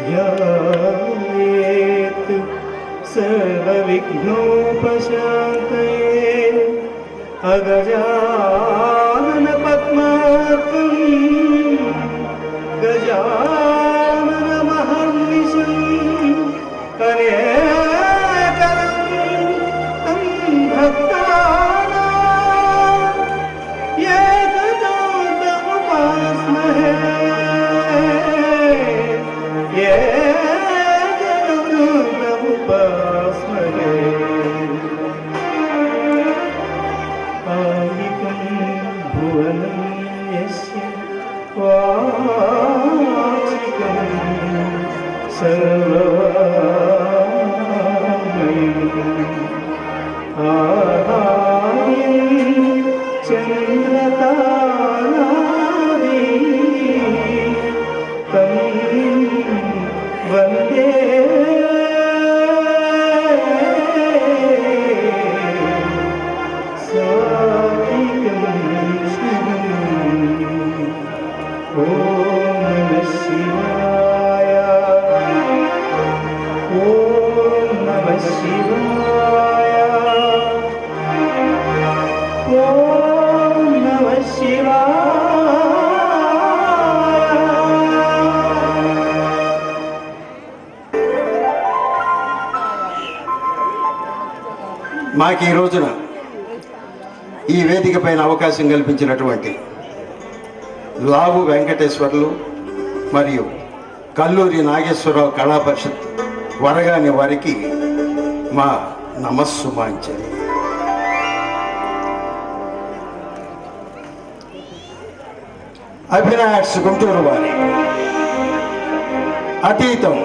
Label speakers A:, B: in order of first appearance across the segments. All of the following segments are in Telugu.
A: ध्यायेत् सर्वविघ्नोपशान्तये अगजाननपद्मार्कं गजाननमहर्निशम् अनेकदं तं भक्तानां एकदन्तमुपास्महे आदिकं भुवनं यस्य वाचिकं सर्ववाङ्मयम् आहार्यं चन्द्रतारादि तं वन्दे మాకు ఈ రోజున ఈ వేదిక పైన అవకాశం కల్పించినటువంటి లావు వెంకటేశ్వర్లు మరియు కల్లూరి నాగేశ్వరరావు కళా పరిషత్ వరగాని వారికి మా నమస్సుమాంజలి. అభినాష్ గుంటూరు వారి అతీతం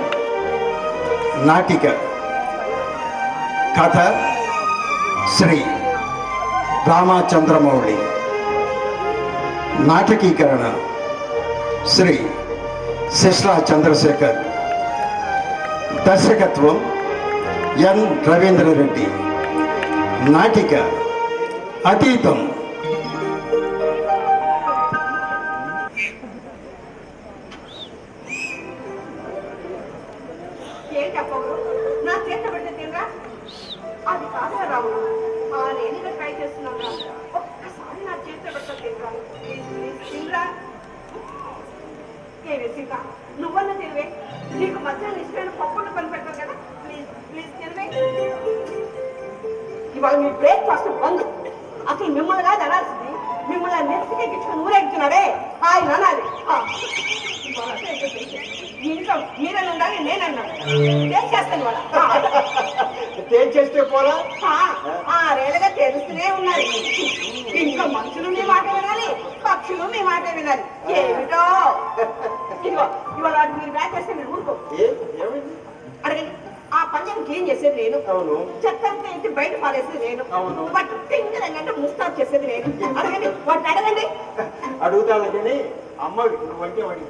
A: నాటిక కథ శ్రీ రామచంద్రమౌళి, నాటకీకరణ శ్రీ శిశ్లా చంద్రశేఖర్, దర్శకత్వం ఎన్ రవీంద్రరెడ్డి. నాటిక అతీతం.
B: అది కాదా రావు, నేను ట్రై చేస్తున్నాను. ఒక్కసారి నా చేతిలో పెట్టరా, ఏవే సీత, నువ్వన్నా తిరివే. నీకు మధ్యాహ్నం ఇష్టమైన పప్పున్న పని పెట్టాను కదా, ప్లీజ్ ప్లీజ్ తిరివే. ఇవాళ మీ బ్రేక్ఫాస్ట్ బంద్. అసలు మిమ్మల్ని కాదు అనాల్సింది, మిమ్మల్ని నెత్తికి గిచ్చుకొని ఊరేగుతున్నారే ఆయన అనాలి. ఇంట్లో మీరని ఉండాలి, నేనన్నాను. చేస్తాను ఇవాళ.
C: చేస్తే పోలా
B: రేలుగా తెలుస్తూనే ఉన్నాయి. ఇంట్లో మనుషులు మీ మాట వినాలి, పక్షులు మీ మాట వినాలి. ఏమిటో ఇదిగో ఇవాళ మీరు బ్యాక్ చేస్తే మీరు ఊరుకో. అడగండి. ఆ పంచం క్లీన్ చేసేది నేను, చెత్తంతా ఇంటి బయట పారేసేది నేను, బట్ తింగరంటే ముస్తాబ్ చేసేది నేను. అడగండి, వాటిని అడగండి.
C: అడుగుతాను కానీ అమ్మ నువ్వంటే వాడికి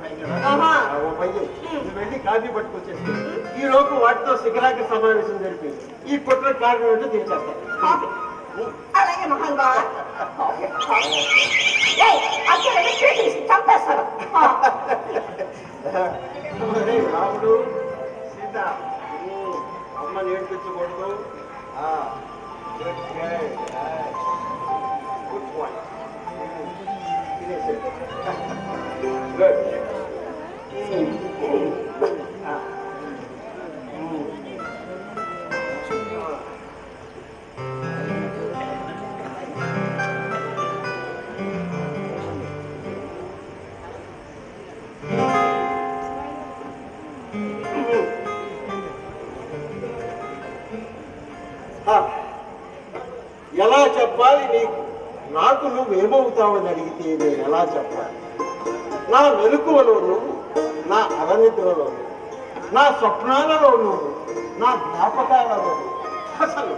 C: నువ్వు వెళ్ళి కాఫీ పట్టుకొచ్చేసి ఈ లోపు వాటితో శిఖరాగ్ర సమావేశం జరిపింది. ఈ కుట్ర కారణం ఏంటో తెలిసేస్తాను.
B: అలాగే మహాన్గా చంపేస్తాను.
C: రాముడు సీత అమ్మ నేర్పించకూడదు. Good point. ఎలా చెప్పాలి నీకు? నాకు నువ్వేమవుతావని అడిగితే నేను ఎలా చెప్పాలి? నా మెలకువలోను, నా అరనిద్రలోను, నా స్వప్నాలలోను, నా జ్ఞాపకాలలోను, అసలు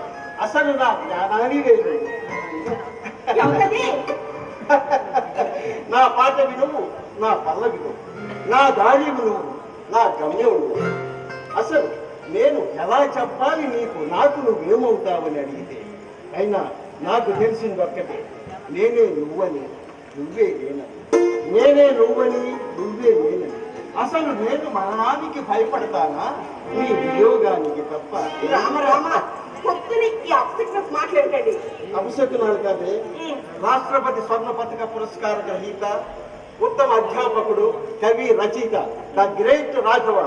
C: అసలు నా జ్ఞానాన్ని లేదు. నా పాట వినువు, నా పల్లవి నువ్వు, నా దాడి నువ్వు, నా గమ్యం నువ్వు. అసలు నేను ఎలా చెప్పాలి నీకు? నాకు నువ్వేమవుతావని అడిగితే అయినా నాకు తెలిసింది ఒక్కటే, నేనే నువ్వని నువ్వే నేనని, నేనే నువ్వని నువ్వే నేనని, అసలు నేను మరణానికి భయపడతానా నీ వియోగానికి తప్ప.
B: రామ రామ పొద్దుని ఈ అప్సెట్నెస్ మాట్లాడకండి.
C: అభిషేకునాలు కాదే, రాష్ట్రపతి స్వర్ణ పథక పురస్కార గ్రహీత, ఉత్తమ అధ్యాపకుడు, కవి, రచయిత, the great Raghava,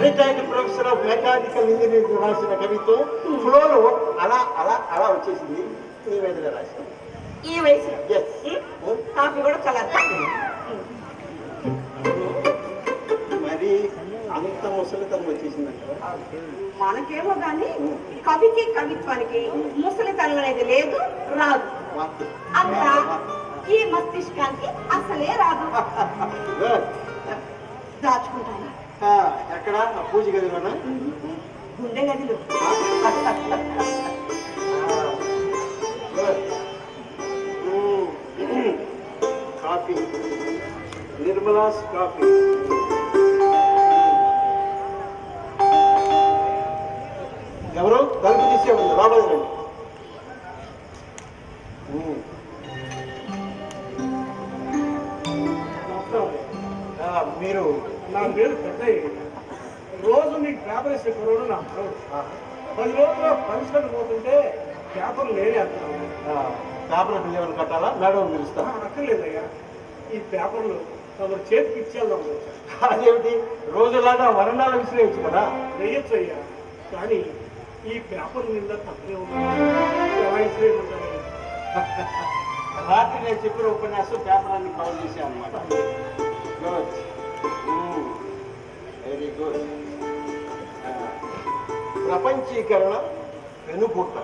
C: retired professor of mechanical engineering రాసిన కవిత్వం ఫ్లోలో అలా అలా అలా వచ్చేసింది. నీ మీదగా రాశాను.
B: ఈ వయసు
C: Yes.
B: కాఫీ కూడా చల్లారు.
C: మరి అంత ముసలితనం వచ్చేసిందంట.
B: మనకేమో కానీ కవికి కవిత్వానికి ముసలితనం అనేది లేదు, రాదు. అట్లా ఈ మస్తిష్కానికి అసలే రాదు. దాచుకుంటాను
C: ఎక్కడ పూజ గదిలోనా?
B: గుండె గదిలో.
C: Coffee, Nirmala's coffee. ఎవరు తలుపు తీసే ఉంది, రాబోదండి. మీరు
D: నా పేరు పెద్దయ్య. రోజు నీకు పేపర్ ఇచ్చే కుర్రోడు నా మనవడు. 10 రోజుల్లో ఫంక్షన్ పోతుంటే పేపర్లు నేనే అంటున్నాను.
C: పేపర్ బిల్ ఏమైనా కట్టాలా? మేడం పిలుస్తా.
D: అక్కర్లేదయ్యా, ఈ పేపర్లు తమ చేతికి ఇచ్చేద్దాం.
C: అదేమిటి రోజులాగా వరండాల విసిరేయచ్చు కదా?
D: వేయచ్చు అయ్యా, కానీ ఈ పేపర్ నిండా తప్పే ఉంది. ఎలా ఇచ్చేయమంటారు?
C: రాత్రి నేను చెప్పిన ఉపన్యాసం పేపర్ అన్ని కవర్ చేశాను అనమాట. Good, very good. ప్రపంచీకరణ వెనుకూట.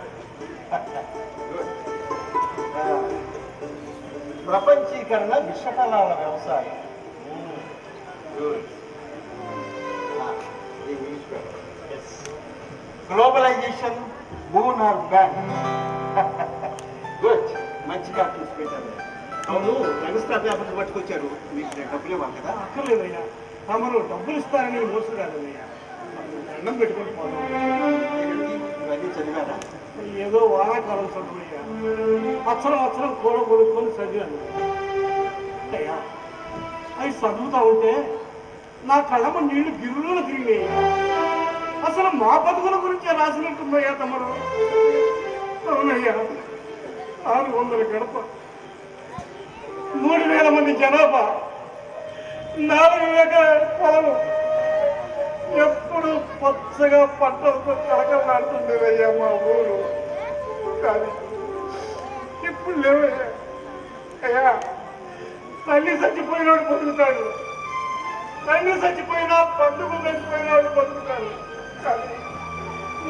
C: ప్రపంచీకరణ విషఫలాల వ్యవసాయం. Good. Globalisation moon or back. Good, మంచి కార్టూన్స్ పెట్టారు. అవును, ఎక్స్ట్రా పేపర్స్ పట్టుకొచ్చారు. మీకు డబ్బులు ఇవ్వాలి కదా?
D: అక్కర్లేదయ్యా, తమరు డబ్బులు ఇస్తారని మోసం కాదయ్యా. దండం పెట్టుకొని పోదాం.
C: ఇవన్నీ చదివారా?
D: ఏదో వానాకాలం చదువుయ్యా, అచ్చరం కూడ కొనుక్కొని చదివాను అయ్యా. అవి చదువుతా ఉంటే నా కళ్ళమ్మ నీళ్లు గిరువులో తిరిగినాయి. అసలు మా బతుకుల గురించే రాసినట్టుందయ్యా తమరు. అవునయ్యా, 600 గడప, 3000 మంది జనాభా, 4 ఎకరాల పొలం, ఎప్పుడు పచ్చగా పంటలతో కలకలాడుతుండేదయ్యా మా ఊరు. కానీ ఇప్పుడు లేవయ్యా. అయ్యా, తల్లి చచ్చిపోయినాడు బతుకుతాడు, తల్లి చచ్చిపోయినా పండుగ చచ్చిపోయినాడు బతుకుతాడు. కానీ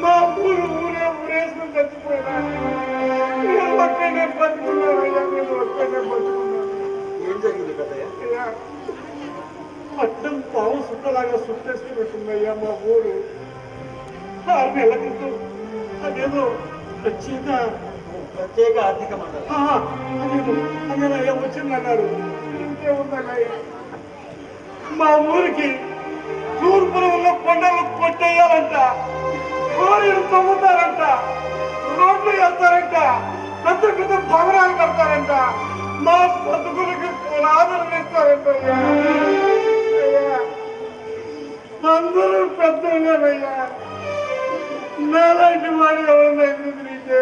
D: మా ఊరేసుకుని చచ్చిపోయినా నేను ఒక్కనే బతుకున్నాను అయ్యా, నేను ఒక్కనే బతుకున్నాను.
C: ఏం జరిగింది కదయ్యా?
D: అయ్యా, పట్టం పావు సుట్టలాగా సుట్టేసుకున్నట్టుందయ్యా మా ఊరు. 6 నెలల క్రితం అదేదో
C: ప్రత్యేక ఆర్థిక మండలి
D: అదేనయ్యా వచ్చిందన్నారు. ఇంకేముందయ్యా, మా ఊరికి తూర్పున ఉన్న కొండలు కొట్టేయాలంట, కోరిలు తవ్వుతారంట, రోడ్లు వేస్తారంట, పెద్ద పెద్ద భవనాలు కడతారంట, మా బతుకులకి పునాదులు ఇస్తారంట. అయ్యా, అందరూ పెద్దయ్యా, నాలాంటి వాడు ఎవరన్నా ఎందుకు తిరిగితే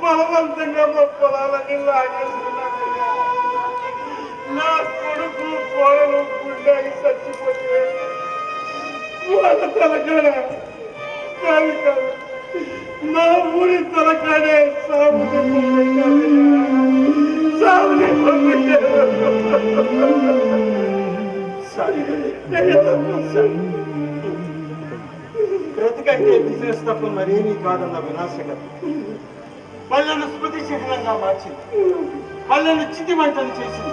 D: బలవంతంగా మా పొలాలన్నీ లాగేసుకున్నానయ్యా. నా కొడుకు కోడలు గుండెకి చచ్చిపోతే వాళ్ళ తలకాడ కాదు కాదు, నా ఊరి తలకాడే సాగుని
C: బ్రతికంటే బిజినెస్ తప్ప మరేమీ కాదన్న వినాశకత పల్లెను స్మృతి చిహ్నంగా మార్చింది, పల్లెను చితిమంటలు చేసింది,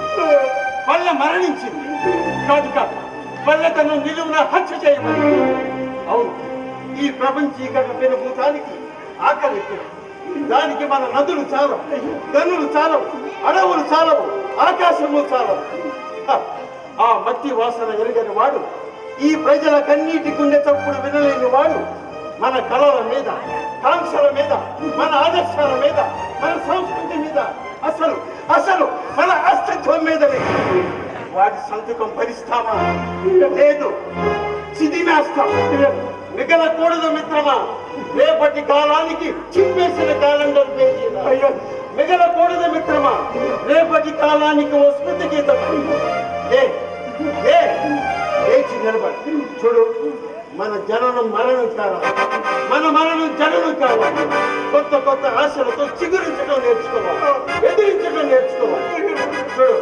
C: పల్లె మరణించింది. కాదు కాదు, పల్లె తను నిలువున హత్య చేయమని. అవును, ఈ ప్రపంచీకరణ పెనుభూతానికి ఆకలిక్కుడు. దానికి మన నదులు చాలవు, గనులు చాలవు, అడవులు చాలవు, ఆకాశము చాలవు. ఆ మట్టి వాసన ఎరగని వాడు, ఈ ప్రజల కన్నీటి గుండె చప్పుడు వినలేని వాడు మన కళల మీద, కాంక్షల మీద, మన ఆదర్శాల మీద, మన సంస్కృతి మీద, అసలు అసలు మన అస్తిత్వం మీద వాడి సంతకం భరిస్తామా? లేదు, చిదిమేస్తాం. మిగలకూడదు మిత్రమా, రేపటి కాలానికి చింపేసిన క్యాలెండర్ పేజీలా. మిగలకూడదు మిత్రమా, రేపటి కాలానికి ఓ స్మృతి గీతం. లేచి నిలబడి చూడు, మన జననం మరణం కావాలి, మన మరణం జననం కావాలి. కొత్త కొత్త ఆశలతో చిగురించడం నేర్చుకోవాలి, ఎదిరించడం నేర్చుకోవాలి. చూడు,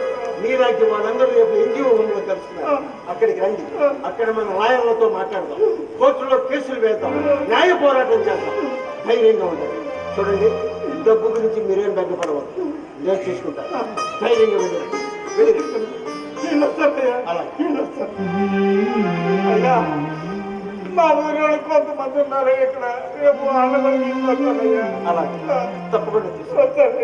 C: నీలాంటి వాళ్ళందరూ రేపు ఎన్జిఓ హోమ్లో కలుస్తున్నారు. అక్కడికి రండి, అక్కడ మన లాయర్లతో మాట్లాడదాం, కోర్టులో కేసులు వేద్దాం, న్యాయ పోరాటం చేద్దాం. ధైర్యంగా ఉండాలి. చూడండి, డబ్బు గురించి మీరేం బెగ్గపడవద్దు, నేను చూసుకుంటాను. ధైర్యంగా వెళ్ళండి. అలా
D: అయ్యా, మా ఊరిలో కొంతమంది ఉన్నారు ఇక్కడ, రేపు వాళ్ళ కూడా తీసుకొస్తానయ్యా.
C: అలా తప్పకుండా తీసుకుంటాను.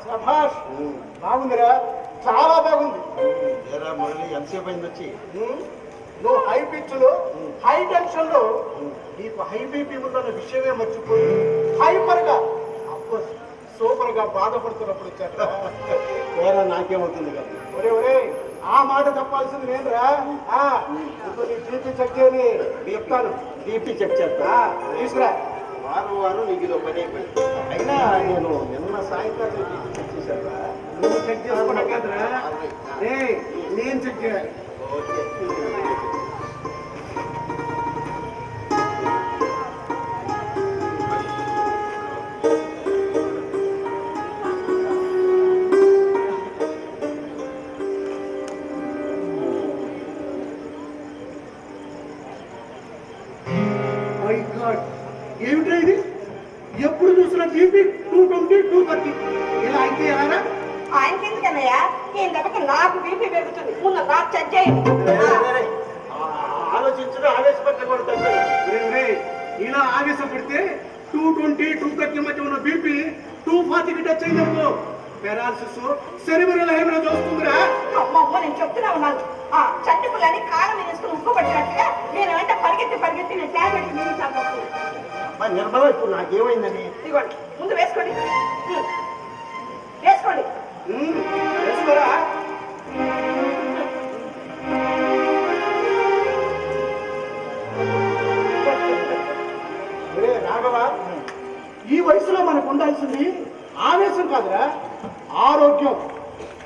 D: సభాష్, బాగుందిరా, చాలా బాగుంది.
C: ఏరా మురళి, ఎంతసేపు అయింది వచ్చి?
D: నువ్వు హై పిచ్ లో, హై టెన్షన్ లో నీకు హై బీపీ ఉందన్న విషయమే మర్చిపోయి హైపర్ గా, సూపర్ గా బాధపడుతున్నప్పుడు వచ్చాక
C: ఏరా నాకేమవుతుంది కదా?
D: ఒరే ఒరే, ఆ మాట చెప్పాల్సింది నేనురా. నీ బీపీ చెక్ చేయని చెప్తాను.
C: బీపీ చెక్ చేస్తా,
D: తీసుకురా.
C: వారం నీకు ఇదో పని అయిపోయింది. అయినా నేను నిన్న సాయంకాలం బీపీ చెక్ చేశాను.
D: నువ్వు చెక్ చేసుకోవడం కదరా, నేను చెక్ చేయాలి.
C: ఓకే.
D: ఏమిటా ఇది? ఎప్పుడు చూసిన బీపీ 220, 230 ఇలా అయితే ఎలారా?
B: ఆయనకి ఎందుకన్నయ్యా, ఈ దెబ్బకి నాకు బీపీ పెరుగుతుంది. ముందు నాకు చెక్ చేయండి.
C: ఆలోచించడం ఆవేశపడకూడదు.
D: ఇలా ఆవేశపడితే 220, 230 మధ్య ఉన్న బీపీ 240కి టచ్ అయిందనుకో, పెరాలసిస్, సెరిబ్రల్ హెమరేజ్ వస్తుందిరా.
B: అమ్మమ్మ, నేను చెప్తూనే ఉన్నాను. చట్టి పుల్లని కాలం వేసుకుని ఉప్పుపట్టినట్టుగా నేను వెంట పరిగెత్తి నేను ట్యాబ్లెట్ మీరు
C: నిర్మల, ఇప్పుడు నాకేమైందని?
B: ఇదిగోండి, ముందు వేసుకోండి. వేసుకోండి.
D: వేసుకోరా. రాఘవ, ఈ వయసులో మనకు ఉండాల్సింది ఆవేశం కాదురా, ఆరోగ్యం.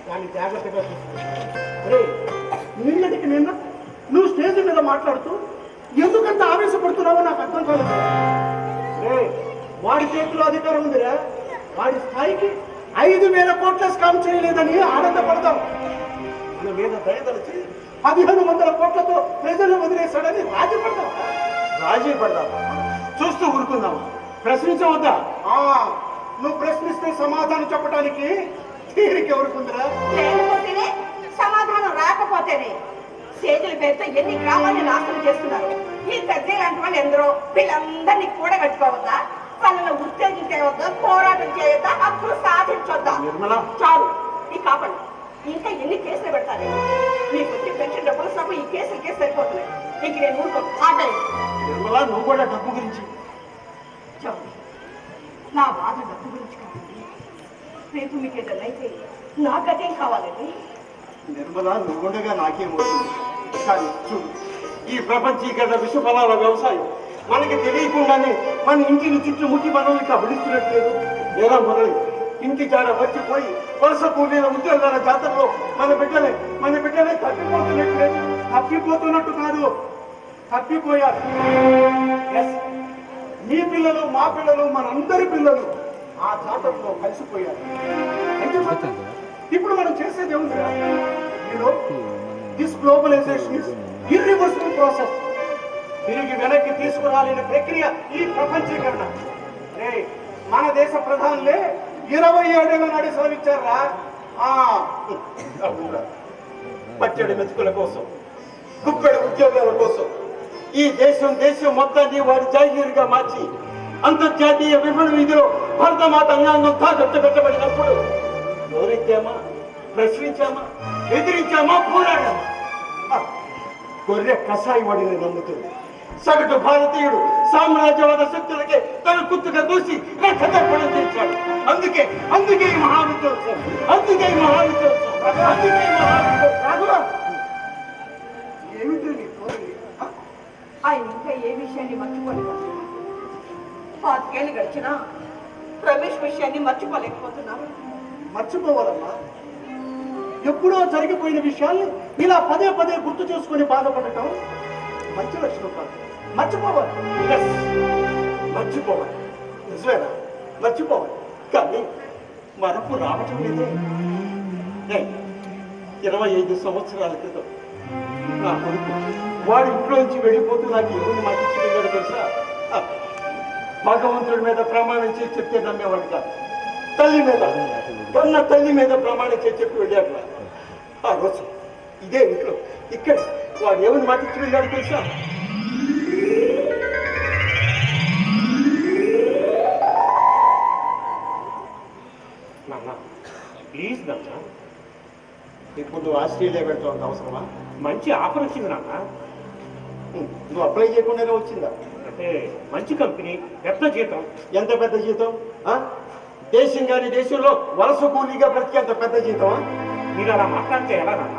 D: దాన్ని జాగ్రత్తగా చూసుకో. నిన్నటికి నిన్న నువ్వు స్టేజ్ మీద మాట్లాడుతూ ఎందుకంత ఆవేశపడుతున్నావో నాకు అర్థం కాలేదు. వాడి చేతిలో అధికారం ఉందిరా, వాడి స్థాయికి 5,000 కోట్ల స్కామ్ చేయలేదని ఆనందపడతాం. మన మీద దయదలిచి 1,500 కోట్లతో ప్రజలను వదిలేశాడని
C: రాజీ పడదాం, చూస్తూ ఊరుకుందామా? ప్రశ్నించవద్దా?
D: నువ్వు ప్రశ్నిస్తే సమాధానం చెప్పడానికి తీరిక ఎవరుకుందిరా?
B: లేకపోతేనే సమాధానం రాకపోతేనే సేజుల పేరుతో ఎన్ని గ్రామాన్ని నాశనం చేస్తున్నారు. ఈ పెద్ద లాంటి వాళ్ళు ఎందరో, వీళ్ళందరినీ కూడగట్టుకోవద్దా? వాళ్ళని ఉత్తేజించవద్దా? పోరాటం చేయొద్దా? హక్కులు సాధించొద్దా?
C: నిర్మల,
B: చాలు, ఈ కాపండి. ఇంకా ఎన్ని కేసులు పెడతారు? మీకు వచ్చి పెన్షన్ డబ్బులు సభ ఈ కేసులకే సరిపోతున్నాయి. ఇంక నేను ఊరుకో ఆటలేదు.
C: నిర్మల, నువ్వు కూడా డబ్బు గురించి
B: చాలు, నా బాధ డబ్బు గురించి కాదండి. రేపు మీకు ఏదైనా అయితే నాకదేం కావాలండి?
C: నిర్మల, నువ్వుండగా నాకేమవుతుంది? కానీ చూడు, ఈ ప్రపంచీకరణ విషఫలాల వ్యవసాయం మనకి తెలియకుండానే మన ఇంటిని చుట్టుముట్టి మనల్ని కబడిస్తున్నట్లేదు. ఎలా మురళి, ఇంటి జాడ వచ్చిపోయి వలస కూలీల ఉద్యోగాల జాతరలో మన బిడ్డలే తప్పిపోతున్నట్లేదు.
D: తప్పిపోతున్నట్టు కాదు, తప్పిపోయారు. మీ పిల్లలు, మా పిల్లలు, మనందరి పిల్లలు ఆ జాతరలో కలిసిపోయారు. అయితే ఇప్పుడు మనం చేసేది ఏముందిరా? This globalisation is irreversible process. తిరిగి వెనక్కి తీసుకురాలేని ప్రక్రియ ఈ ప్రపంచీకరణ. మన దేశ ప్రధానులే 27 ఏళ్ల నాడు సెలవిచ్చారా?
C: పచ్చడి మెతుకుల కోసం, గుప్పెడు ఉద్యోగాల కోసం ఈ దేశం మొత్తాన్ని వారి జాగీరుగా మార్చి అంతర్జాతీయ విపణ వీధిలో భారతమాత అన్యాయం తాకట్టు పెట్టబడినప్పుడు గౌరవించామా, ప్రశ్నించామా, ఎదిరించామా, పోరాడామా? గొర్రె కషాయి వాడిని నమ్ముతుంది, సగటు భారతీయుడు సామ్రాజ్యవాద శక్తులకే తన కుత్తుగా దూసి రక్తదర్పణం చేశాడు. అందుకే అందుకే ఈ మహావిద్యోత్సవం, అందుకే ఈ మహావిద్యోత్సవం, అందుకే ఈ మహావిద్యోత్సవం.
D: ఏమిటి నీ కోరిక?
B: ఆయన ఇంకా ఏ విషయాన్ని మర్చిపోలేదు. 5 ఏళ్ళు గడిచినా రమేష్ విషయాన్ని మర్చిపోలేకపోతున్నాను.
D: మర్చిపోవాలమ్మా. ఎప్పుడో జరిగిపోయిన విషయాల్ని ఇలా పదే పదే గుర్తు చేసుకొని బాధపడటం మంచి లక్షణం కాదు. మర్చిపోవాలి.
C: Yes, మర్చిపోవాలి. నిజమేనా? మర్చిపోవాలి. కానీ మరపు రావటం లేదే. 25 సంవత్సరాల క్రితం నా కొడుకు వాడి ఇంట్లోంచి వెళ్ళిపోతూ నాకు ఎవరిని మాకు ఇచ్చి వెళ్ళాడు తెలుసా? భగవంతుడి మీద ప్రమాణం చేసి చెప్తే నమ్మేవాడు కాదు. తల్లి మీద, కన్న తల్లి మీద ప్రమాణం చేసి చెప్పి వెళ్ళాడు. ఆ రోజు ఇదే ఇంట్లో ఇక్కడ వాడు ఏమని మాట ఇచ్చి వెళ్ళాడు తెలుసా?
E: ప్లీజ్ నాన్న,
C: ఇప్పుడు నువ్వు ఆస్ట్రేలియా వెళ్తావు అవసరమా?
E: మంచి ఆఫర్ వచ్చింది నాన్న.
C: నువ్వు అప్లై చేయకుండానే వచ్చిందా?
E: అంటే మంచి కంపెనీ, పెద్ద జీతం.
C: ఎంత పెద్ద జీతం? దేశం కాని దేశంలో వలస కూలీగా బ్రతికేంత పెద్ద జీతమా?
E: మీరు అలా మాట్లాడితే ఎలా నాన్న?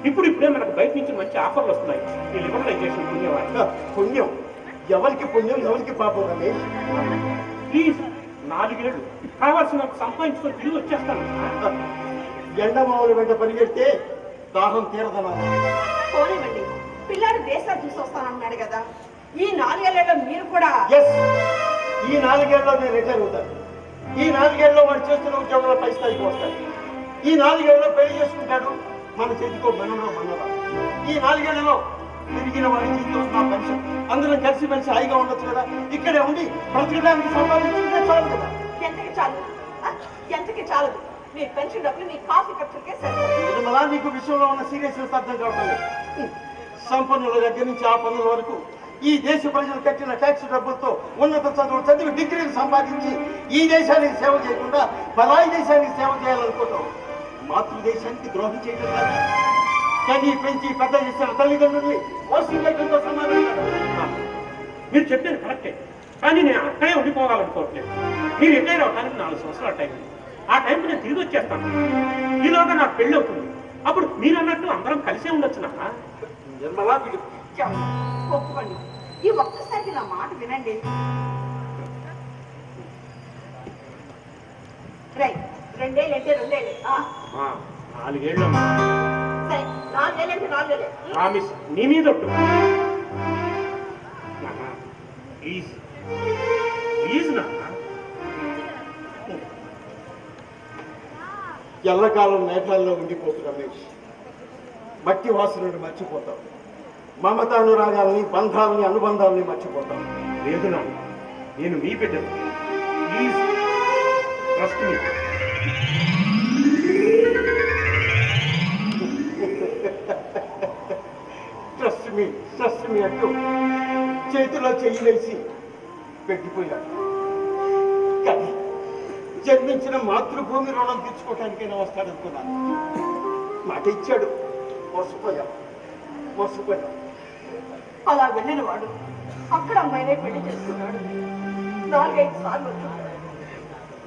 E: ఇప్పుడే మనకు బయట నుంచి మంచి ఆఫర్లు వస్తున్నాయి. ఈ లిబరలైజేషన్ పుణ్యవాడు.
C: పుణ్యం ఎవరికి పుణ్యం, ఎవరికి పాపం రమేష్?
E: ప్లీజ్ 4 ఏళ్ళు కావాల్సినంత సంపాదించుకొని తిరిగి వచ్చేస్తాను.
C: ఎండమావులు వెంట పరిగెడితే దాహం తీరదనా?
B: పోనివ్వండి, పిల్లాడు దేశాలు చూసి వస్తానన్నాడు కదా. ఈ 4 ఏళ్లలో మీరు కూడా
C: ఎస్, ఈ 4 ఏళ్ళలో నేను రిటైర్ అవుతాను. ఈ 4 ఏళ్ళలో వాడు చేస్తున్న ఉద్యోగంలో పై స్థాయికి వస్తాడు. ఈ 4 ఏళ్ళలో పెళ్లి చేసుకుంటాడు. మన చేతికో మనలో మనరా. ఈ 4 ఏళ్లలో తిరిగిన వాడి జీవితం నా పెన్షన్, అందరం కలిసి మెలిసి హాయిగా ఉండొచ్చు కదా. ఇక్కడే ఉండి బ్రతకడానికి సంపాదించుకుంటే చాలు కదా.
B: ఎంతకి చాలు? ఎంతకి చాలదు. మీ పెన్షన్ డబ్బులు మీ కాఫీ ఖర్చులకే సరిపోతుంది.
C: నిర్మలా, నీకు విషయంలో ఉన్న సీరియస్నెస్ అర్థం కావటం లేదు. సంపన్నుల దగ్గర నుంచి ఆ పన్నుల వరకు ఈ దేశ ప్రజలు కట్టిన ట్యాక్స్ డబ్బులతో ఉన్నత చదువులు చదివి డిగ్రీలు సంపాదించి ఈ దేశానికి సేవ చేయకుండా పరాయి దేశానికి సేవ చేయాలనుకోవటం మాతృదేశానికి ద్రోహం చేయడం కాదు. కానీ పెంచి పెద్ద చేసిన తల్లిదండ్రుల్ని మోసం చేయడంతో సమానం కాదు.
E: మీరు చెప్పేది కరెక్టే, కానీ నేను అక్కడే ఉండిపోవాలనుకోవట్లేదు. మీరు రిటైర్ అవడానికి 4 సంవత్సరాల టైం. ఆ టైంకి నేను తిరిగి వచ్చేస్తాను. ఈలోగా నాకు పెళ్ళి అవుతుంది. అప్పుడు మీరు అన్నట్టు అందరం కలిసే ఉండొచ్చు నాన్న.
C: నిర్మలా, వీడు
B: ఒప్పుకోండి. ఈ ఒక్కసారికి నా మాట వినండి. రైట్, 2 ఏళ్ళు అంటే 2 ఏళ్ళు.
E: 4 ఏళ్ళు
B: సరే, 4 ఏళ్ళు అంటే 4 ఏళ్ళే.
E: ప్రామిస్, నీ మీద ఒట్టు. నాన్న ప్లీజ్ ప్లీజ్ నాన్న.
C: ఎల్లకాలం మేఘాల్లో ఉండిపోతు రమేష్. మట్టి వాసనను మర్చిపోతాం. మమతానురాగాల్ని, బంధాలని, అనుబంధాలని మర్చిపోతాం.
E: లేదు నాన్న, నేను మీ బిడ్డను. Please trust me. Trust me అంటూ చేతిలో చెయ్యి వేసి పెట్టిపోయాడు. కానీ జన్మించిన మాతృభూమి రుణం తీర్చుకోవటానికైనా వస్తాడనుకున్నాను. మాట ఇచ్చాడు, మోసపోయాం.
B: అలా వెళ్ళిన వాడు అక్కడ అమ్మాయినే పెళ్లి చేసుకున్నాడు. 4-5 సార్లు వచ్చాడు.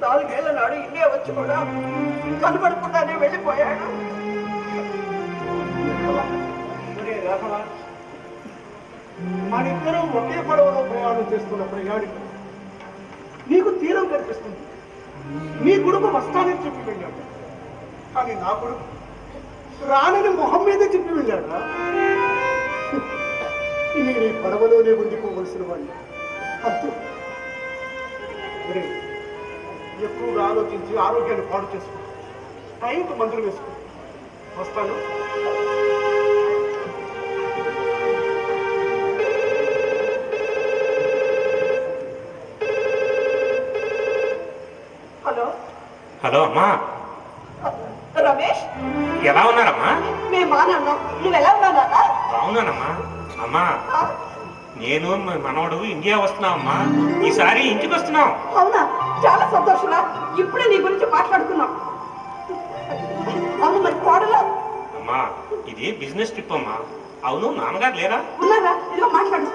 B: 4 ఏళ్ల నాడు ఇండియా వచ్చి కూడా కనబడకుండానే వెళ్ళిపోయాడు.
D: మనిద్దరం ఒకే పడవలో ప్రయాణం చేస్తున్న ప్రయాణికులు. నీకు తీరం కనిపిస్తుంది. నీ కొడుకు వస్తానని చెప్పి వెళ్ళాడు. కానీ నా కొడుకు రానని మొహం మీదే చెప్పి వెళ్ళాడు. నేను ఈ పడవలోనే ఉండిపోవలసిన వాడిని. అంతే. ఎక్కువగా ఆలోచించి ఆరోగ్యాన్ని పాడు చేసుకో. టైంకు మందులు వేసుకో. వస్తాను.
B: హలో
E: హలో అమ్మా,
B: రమేష్,
E: ఎలా ఉన్నారమ్మా?
B: మేము బాగున్నాం. నువ్వు ఎలా ఉన్నావు నాన్న?
E: బాగున్నానమ్మా. అమ్మా, నేను మనవడు ఇండియా వస్తున్నావమ్మా. ఈసారి ఇంటికి వస్తున్నాం.
B: అవునా? చాలా సంతోషంగా. ఇప్పుడే నీ గురించి మాట్లాడుకున్నాం. అవును, మరి కోడలు
E: అమ్మా, ఇది బిజినెస్ ట్రిప్ అమ్మా. అవును, నాన్నగారు లేరా?
B: ఉన్నారా? ఇదిగో మాట్లాడు.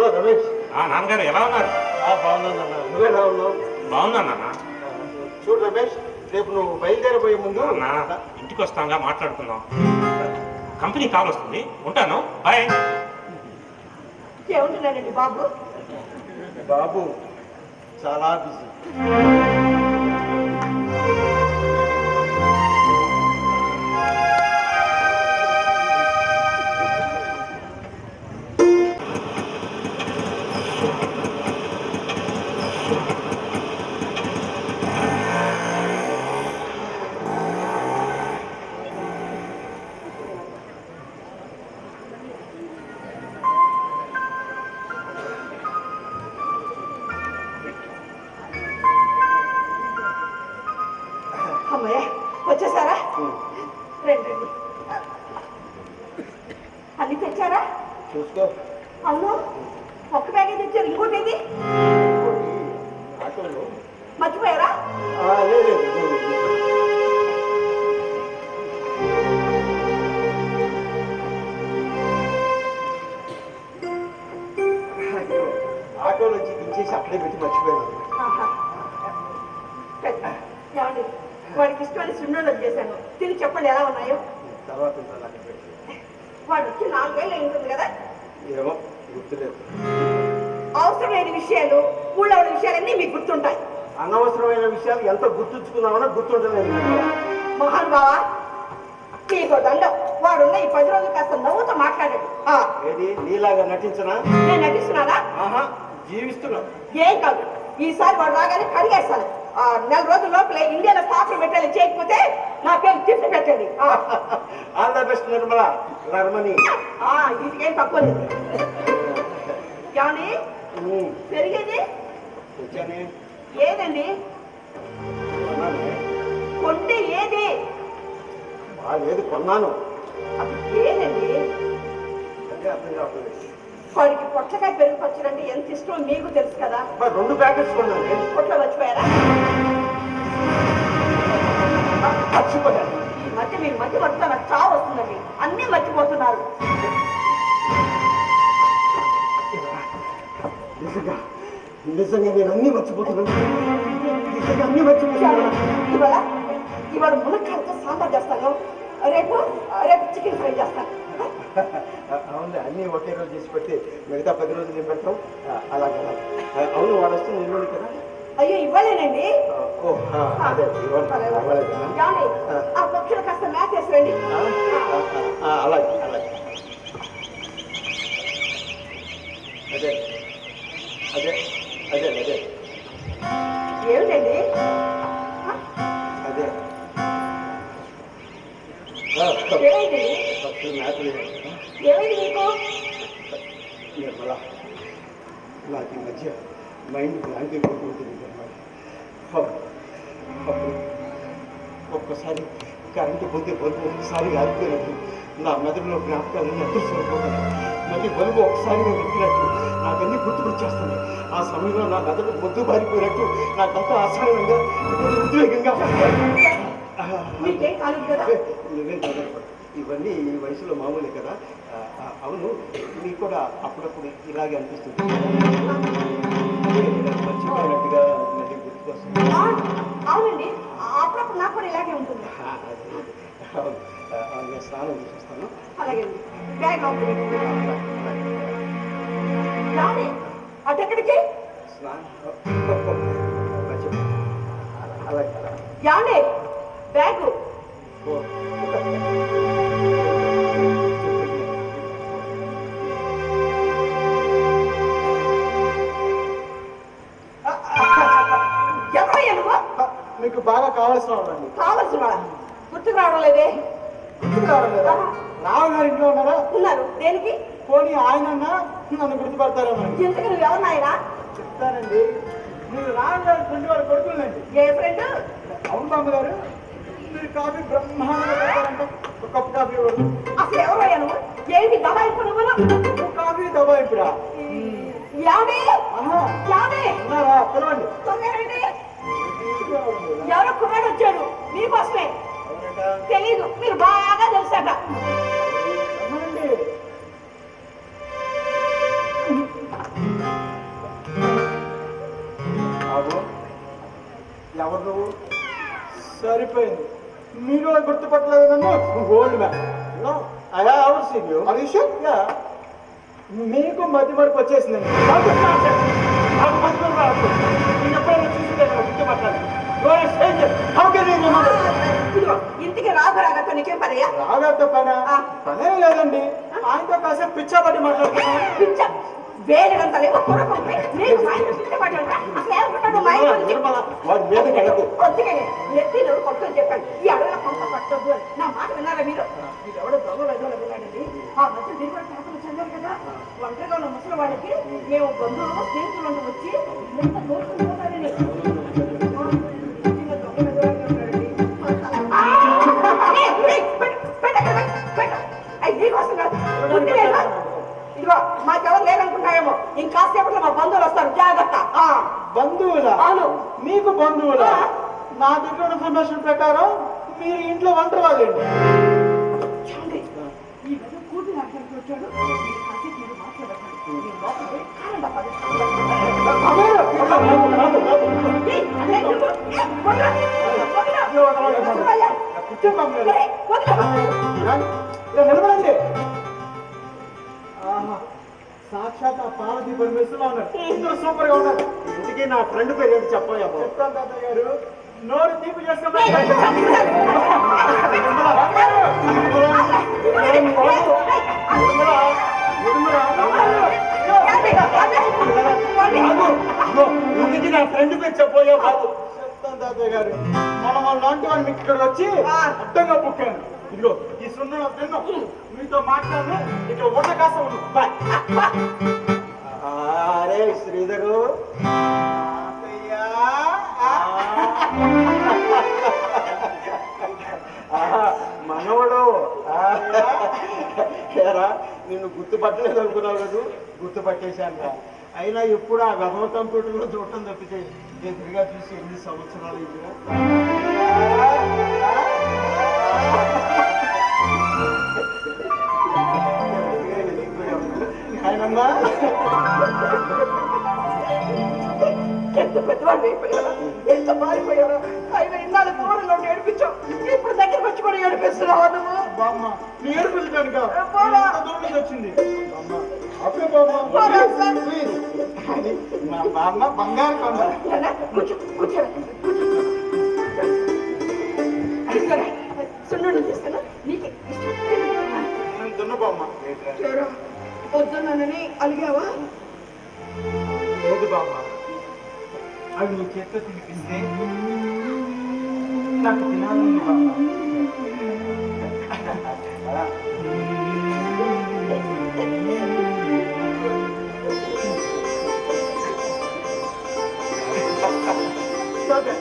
C: హలో రమేష్.
E: నాన్నగారు ఎలా ఉన్నారు?
C: బాగున్నాను. నువ్వెలా ఉన్నావు?
E: బాగున్నా నాన్న.
C: చూడు రమేష్, రేపు నువ్వు బయలుదేరబోయే ముందు
E: ఇంటికి వస్తాంగా మాట్లాడుకుందాం. కంపెనీ కాల్ వస్తుంది, ఉంటాను. బాయ్.
B: ఏముంటున్నాడండి బాబు?
C: బాబు చాలా బిజీ.
B: అమ్మయ్య వచ్చేసారా? రండి రండి. అన్ని తెచ్చారా?
C: చూసుకో.
B: అవును, ఒక్క బ్యాగే తెచ్చారు. ఇంకోటి ఏది?
C: ఆటోలో
B: మర్చిపోయారా?
C: లేదు. ఆటోలోంచి దించేసి అక్కడే పెట్టి మర్చిపోయాను.
B: ఆహా. ఏమండి, వాడికి ఇష్టమైన సున్నుండలు చేశాను. తిని చెప్పండి ఎలా ఉన్నాయో.
C: తర్వాత నాకు పెట్టి
B: వాడు వచ్చి 4 వేలు ఉంటుంది కదా.
C: ఏమో గుర్తులేదు.
B: అవసరం లేని విషయాలు, ఊళ్ళో ఉన్న విషయాలన్నీ మీకు గుర్తుంటాయి.
C: అనవసరమైన విషయాలు ఎంత గుర్తుంచుకున్నామన్నా గుర్తుండలేదు.
B: మహాన్ బావా, నీకు దండం. వాడున్న ఈ 10 రోజులు కాస్త నవ్వుతో మాట్లాడాడు.
C: ఏది నీలాగా నటించనా?
B: నేను నటిస్తున్నానా?
C: ఆహా, జీవిస్తున్నా.
B: ఏం కాదు, ఈసారి వాడు రాగానే కడిగేస్తాను. 4 రోజుల లోపలే ఇండియాలో స్థాపన పెట్టాలి. చేయకపోతే నా పేరు తిప్పి పెట్టండి.
C: ఆల్ ద బెస్ట్ నిర్మల రమణి.
B: వీటికేం తక్కువ లేదు. ఏమండి పెరిగేది
C: వచ్చానే.
B: ఏదండి?
C: కొన్నానే.
B: కొంటే ఏది?
C: లేదు కొన్నాను.
B: అది ఏదండి?
C: అదే అర్థం కావట్లేదు.
B: వాడికి పొట్లకాయ పెరుగు పచ్చడంటే ఎంత ఇష్టమో మీకు తెలుసు కదా.
C: 2 ప్యాకెట్స్ కొన్నాను.
B: పొట్లో మర్చిపోయారా?
C: మర్చిపోయాను.
B: ఈ మధ్య మీరు మధ్య పడుతున్నా నాకు చావు వస్తుందండి. అన్నీ మర్చిపోతున్నారు.
C: నిజంగా నేను అన్ని మర్చిపోతున్నాను. నిజంగా అన్ని మర్చిపోతున్నాను.
B: ఇవాళ మునక్కాయలతో సాంబార్ చేస్తాను. రేపు చికెన్ ఫ్రై చేస్తాను.
C: అవును, అన్నీ ఒకే రోజు చేసి పెడితే మిగతా 10 రోజులు ఏం పెడతాం? అలాగే. అవును, వాడు వస్తుంది ఇవ్వండి కదా.
B: అయ్యో ఇవ్వలేనండి.
C: అదే ఇవ్వలేదు.
B: ఆ పక్షులు కాస్త మ్యాచ్ వేసి రండి.
C: అలాగే అలాగే. అదే అదే అదే అదే
B: ఏమిటండి?
C: అదే
B: ఏమైంది?
C: పక్షులు మేతలు.
B: ఏమైంది మీకు?
C: నిర్మల, నాకు ఈ మధ్య మైండ్ బ్లాంక్ అయిపోతుంది. ఒక్కసారి కరెంటు పోతే బల్బు ఒకసారి ఆగిపోయినట్టు నా మెదడులో జ్ఞాపకాలన్నీ అదృశ్యమైపోతున్నాయి. మళ్ళీ బల్బు ఒకసారిగా వెతికినట్టు నాకన్నీ గుర్తుకొచ్చేస్తుంది. ఆ సమయంలో నా మెదడు మొద్దు బారిపోయినట్టు నాకంతా అసహ్యంగా ఉద్వేగంగా
B: మీకేం కాలేదు కదా?
C: నువ్వేం చదవపడు. ఇవన్నీ ఈ వయసులో మామూలే కదా. అవును, నీకు కూడా అప్పుడప్పుడు ఇలాగే అనిపిస్తుంది. మర్చిపోయినట్టుగా మళ్ళీ గుర్తుకొస్తుంది.
B: అవునండి, అప్పుడప్పుడు నాకు కూడా ఇలాగే ఉంటుంది.
C: నేను స్నానం చేసేస్తాను.
B: అలాగే బ్యాగ్ అటెక్కడికి?
C: అలాగే
B: యానే బ్యాగు ఎవరయ్యా నువ్వు?
C: మీకు బాగా కావాల్సిన వాళ్ళండి.
B: కావలసిన వాళ్ళ? గుర్తుకు రావడం లేదే.
C: గుర్తుకు రావడం లేదా? రావుగారు ఇంట్లో ఉన్నారా?
B: ఉన్నారు. దేనికి?
C: పోనీ ఆయనన్నా నన్ను గుర్తుపడతారేమో.
B: ఎందుకు నువ్వు ఎవరినాయనా?
C: చెప్తానండి. మీరు రావుగారు ఫ్రెండ్ వారు కొడుకులండి.
B: ఏ ఫ్రెండ్?
C: అవును బామ్మగారు, మీరు కాఫీ బ్రహ్మాండంగా పెడతారంట. ఒక కప్పు కాఫీ ఇవ్వరు.
B: అసలు ఎవరయ్యా నువ్వు? ఏంటి దబాయింపు నువ్వు?
C: కాఫీ దబా ఇప్పుడా?
B: యానే యానే
C: ఉన్నారా? పిలవండి.
B: తొందరండి. ఎవరో కుర్రాడు వచ్చాడు మీకోసమే. తెలీదు, మీరు బాగా తెలుసట.
C: ఎవరు నువ్వు?
D: సరిపోయింది. మీరు గుర్తుపట్టలేదు నన్ను.
C: Old man. No, I have seen you.
D: అది విషయం మీకు మధ్య మరపు వచ్చేసిందండి.
E: నాకు మధ్యలో రావద్దు. నేను ఎప్పుడైనా చూసిందే గుర్తుపట్టాలి.
B: ఇదిగో ఇంటికి రాఘరాగతో నీకేం పనయ్యా?
D: రాగాతో పనే లేదండి. ఆయనతో కాసేపు పిచ్చాబట్టి మాట్లాడుతున్నాను.
B: పిచ్చ వేయడంత లేవు కురపంపై నేను మా ఇంట్లో పిచ్చబడ్డా. అసలు ఏమనుకుంటాడు మా ఇంట్లో నుంచి?
C: వాడి మీదకి వెళ్ళకు.
B: కొద్దిగా ఎత్తిలు కొట్టుకొని చెప్పాను ఈ అడవిలో కొంత పట్టొద్దు అని. నా మాట విన్నారా మీరు? మీరు ఎవడో దొంగ వెదవలో విన్నాడండి. ఆ మధ్య దిగుబడి చేపలు చెందారు కదా, ఒంటరిగా ఉన్న ముసలి వాళ్ళకి మేము బంధువులు స్నేహితులు వచ్చి ఎంత దోచుకుంటున్నారని ఇదిగో మాకెవరు లేరనుకుంటాయేమో, ఇంకాసేపట్లో మా బంధువులు వస్తారు, జాగ్రత్త.
D: బంధువులా?
B: అవును.
D: మీకు బంధువులా? నా దగ్గర ఇన్ఫర్మేషన్ ప్రకారం మీరు ఇంట్లో ఒంటరి వాళ్ళండి.
B: చూడండి, ఈ గది కూతురు నా దగ్గరికి వచ్చాడు. మీరు కాసేపు మీరు మాట్లాడకండి. మీరు లోపలికి పోయి కారం డబ్బా తెచ్చుకోండి. ఏయ్, అదే నువ్వు. ఏయ్, వదలు. వదలు.
D: కూర్చోండి.
B: ఏయ్, వదలు.
D: ఇలా నిలబడండి. ఆహా, సాక్షాత్ ఆ పార్వతీ పరమేశ్వరులా ఉన్నారు. ఇద్దరు సూపర్ గా ఉన్నారు.
C: ఇంటికి నా ఫ్రెండ్ పేరు ఏంటి చెప్పయ్యా బాబు?
D: చెప్తాను తాతయ్య గారు. నోరు తీపి చేసుకోండి.
C: ఇంటికి నా ఫ్రెండ్ పేరు చెప్పయ్యా బాబు.
D: చెప్తాను తాతయ్య గారు. మన లాంటి వాళ్ళు మీకు ఇక్కడ వచ్చి అడ్డంగా పుట్టాను. ఇదిగో ఈ సున్ను తిన్ను. మీతో మాట్లాడను. ఇక్కడ వంట కాస్త ఉండు. బాయ్.
C: అరే శ్రీధరు, మనవడు ఏరా, నిన్ను గుర్తుపట్టలేదు అనుకున్నావు కదా, గుర్తుపట్టేశాను. అయినా ఎప్పుడు ఆ వెధవ కంప్యూటర్లో చూడటం తప్పితే ఎదురుగా చూసి ఎన్ని సంవత్సరాలు ఇదిగా. ఆయనమ్మా,
B: ఎంత పెద్దవాళ్ళు అయిపోయారా, ఎంత మారిపోయారా. ఆయన ఇన్నాళ్ళు దూరంలో ఏడిపించావు, ఇప్పుడు దగ్గరకు వచ్చి కూడా ఏడిపిస్తున్నావా నువ్వు?
D: బామ్మ, నీ ఏడుపులు కనుక
B: పోరా.
D: దూరం నుంచి వచ్చింది. బామ్మ, అప్పుడే బామ్మ,
B: పోరా సార్.
D: ప్లీజ్. మా బామ్మ బంగారు కొండ.
B: నాన్న, కూర్చో, కూర్చోరా, కూర్చో. తీసుకురా, సున్నుండ తీసుకున్నా, నీకే ఇష్టం.
D: నేను దున్న బామ్మ.
B: చూడు, పొద్దున్నని అలిగావా?
D: లేదు బామ్మ, అవి నీ చేతితో తినిపిస్తే నాకు తినాలని బామ్మ.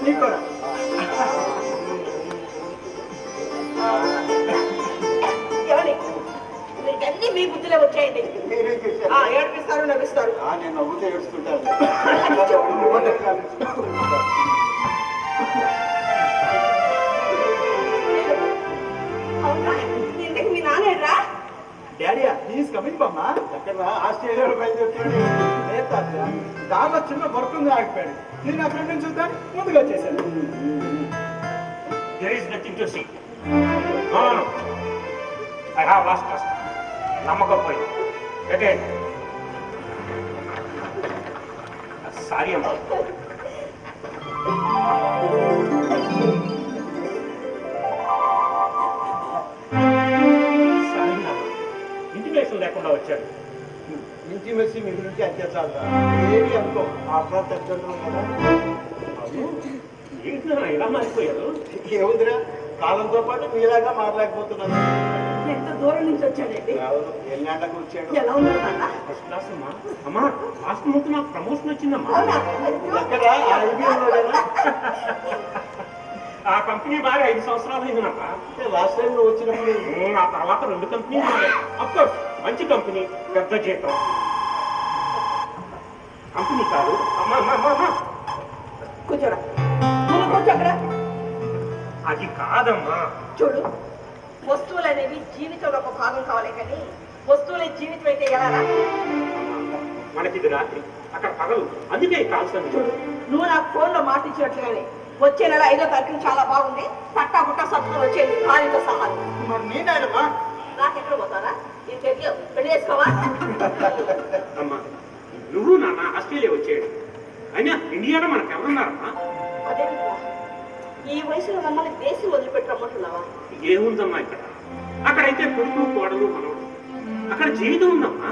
D: నీకు కూడా.
B: ఏమని? మీకన్నీ మీ బుద్ధిలో వచ్చాయండి.
C: మీరేం చేశారు?
B: ఏడిపిస్తారు, నవ్విస్తారు.
C: నేను నవ్వుతూ ఏడుస్తుంటాను.
B: అవునా? ఇంతకు మీ నాన్నేడ్రా?
D: డాడీయా, ప్లీజ్ కమింగ్ బామ్మ.
C: ఎక్కడ ఆస్ట్రేలియాలో బయలుదేరుతుంది.
D: లేదు తాతయ్య, దానిలో చిన్న వర్క్ ఉంది, ఆగిపోయాడు. నేను నా ఫ్రెండ్ని చూద్దాం ముందుగా వచ్చేసాను.
E: There is nothing to see. No, no, no. I have lost trust. నమ్మకం పోయింది. Again. సారీ అమ్మా. సారీ నాన్న. ఇంటిమేషన్ లేకుండా వచ్చాడు.
C: ఇంటిమెసి మీ గురించి అత్యాచారా ఏమి అనుకో, ఆఫ్టర్ తల్లిదండ్రులు కదా.
E: ఏంటి నాన్న ఇలా మారిపోయారు?
C: ఏముందిరా, కాలంతో పాటు మీలాగా మారలేకపోతున్నాను.
B: ఎంత దూరం నుంచి వచ్చాడండి?
C: ఎన్ని గంటలకు వచ్చాడు?
B: ఎలా ఉన్నారు నాన్న?
E: ఫస్ట్ క్లాస్ అమ్మా. అమ్మా, లాస్ట్ మంత్ నాకు ప్రమోషన్ వచ్చిందమ్మా.
B: అవునా?
C: ఎక్కడ ఐబీఎంలోనేనా?
E: ఆ కంపెనీ బాగా 5 సంవత్సరాలు అయిందన్నమాట.
C: లాస్ట్ టైం నువ్వు వచ్చినప్పుడు
E: ఆ తర్వాత 2 కంపెనీలు ఉన్నాయి. అఫ్కోర్స్ మంచి కంపెనీ, పెద్ద జీతం. కంపెనీ కాదు అమ్మా అమ్మా అమ్మా అమ్మా.
B: కూర్చోరా, నువ్వు కూర్చో అక్కడ.
E: అది కాదమ్మా.
B: చూడు, వస్తువులు అనేవి జీవితంలో ఒక భాగం కావాలి, కానీ వస్తువులే జీవితం అయితే ఎలా రా?
E: మనకి ఇది రాత్రి, అక్కడ పగలు, అందుకే కాల్సింది.
B: చూడు, నువ్వు నాకు ఫోన్లో మాట ఇచ్చినట్లుగానే వచ్చే నెల 5వ తారీఖున చాలా బాగుంది. పట్టా పుట్టా సత్తులు వచ్చేది భార్యతో సహా.
D: మరి నేనమ్మా
B: నాకెక్కడ పోతారా? నేను తెలియ పెళ్లి చేసుకోవా?
E: అమ్మా నువ్వు నాన్న ఆస్ట్రేలియా వచ్చేయడం అయినా ఇండియాలో మనకు ఎవరున్నారమ్మా?
B: అదే విధంగా ఈ వయసులో మమ్మల్ని దేశం వదిలిపెట్టి రమ్మంటున్నావా?
E: ఏముందమ్మా ఇక్కడ? అక్కడైతే కొడుకు కోడలు మనవడు. అక్కడ జీవితం ఉందమ్మా.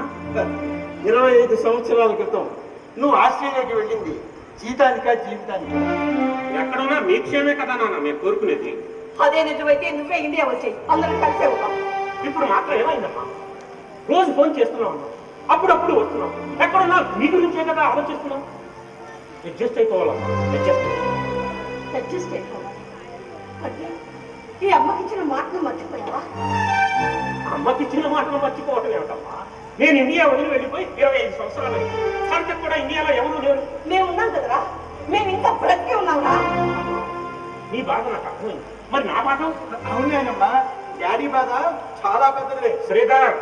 C: 25 సంవత్సరాల క్రితం నువ్వు ఆస్ట్రేలియాకి వెళ్ళింది జీతానికా జీవితానికా?
E: ఎక్కడున్నా మీ క్షేమే కదా నాన్న మేము కోరుకునేది.
B: అదే నిజమైతే నువ్వే ఇండియా వచ్చాయి, అందరం కలిసే ఉంటాం.
E: ఇప్పుడు మాత్రం ఏమైందమ్మా? రోజు ఫోన్ చేస్తున్నాం అమ్మా, అప్పుడప్పుడు వస్తున్నాం. ఎక్కడున్నా మీ గురించే కదా ఆలోచిస్తున్నాం. అడ్జస్ట్ అయిపోవాలమ్మా,
B: అడ్జస్ట్ అయిపోవాలి అంటే ఈ అమ్మకి ఇచ్చిన మాటను మర్చిపోయావా?
E: అమ్మకి ఇచ్చిన మాటలు మర్చిపోవటం ఏమిటమ్మా? నేను ఇండియా వదిలి వెళ్ళిపోయి 25 సంవత్సరాలు అయింది. సంతకు కూడా ఇండియాలో ఎవరు లేరు.
B: మేము ఉన్నాం కదరా, మేము ఇంకా బ్రతికే ఉన్నాంరా.
E: నీ బాధ నాకు అర్థమైంది. మరి నా బాధ?
D: అవునేనమ్మా, డాడీ బాధ చాలా పెద్దదిలే.
E: Sridhar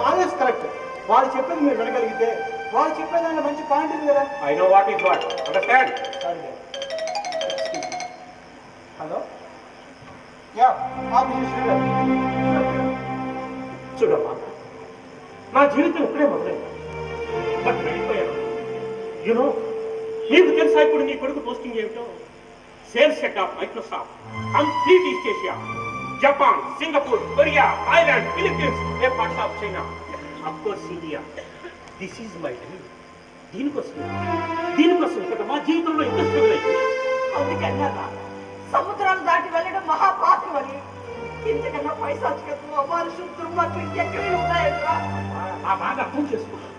D: always correct. వాళ్ళు చెప్పేది మీరు వినగలిగితే వాళ్ళు చెప్పేదాన్ని మంచి పాయింట్ ఉంది కదా.
E: I know what is what. Understand?
D: Hello yeah
E: చూడమ్మా, నా జీవితం ఇప్పుడే మొదలైంది. బట్ వెళ్ళిపోయాను. యూనో నీకు తెలుసా ఇప్పుడు నీ కొడుకు పోస్టింగ్ ఏమిటో? Sales head of Microsoft, complete east Asia, Japan, Singapore, Korea, Thailand, Philippines, A parts of China, of course India. This is my dream. దీనికోసం కదా మా జీవితంలో ఇంత స్ట్రగుల్ అయింది.
B: అందుకే అన్నారా, సముద్రాలు దాటి వెళ్ళడం మహాపాత్రం అని. ఇంతకన్నా పైశాచికత్వం, అమానుషం, దుర్మార్గం ఎక్కడే ఉన్నాయంట్రా.
E: ఆ బాగా అర్థం చేసుకుంటాం.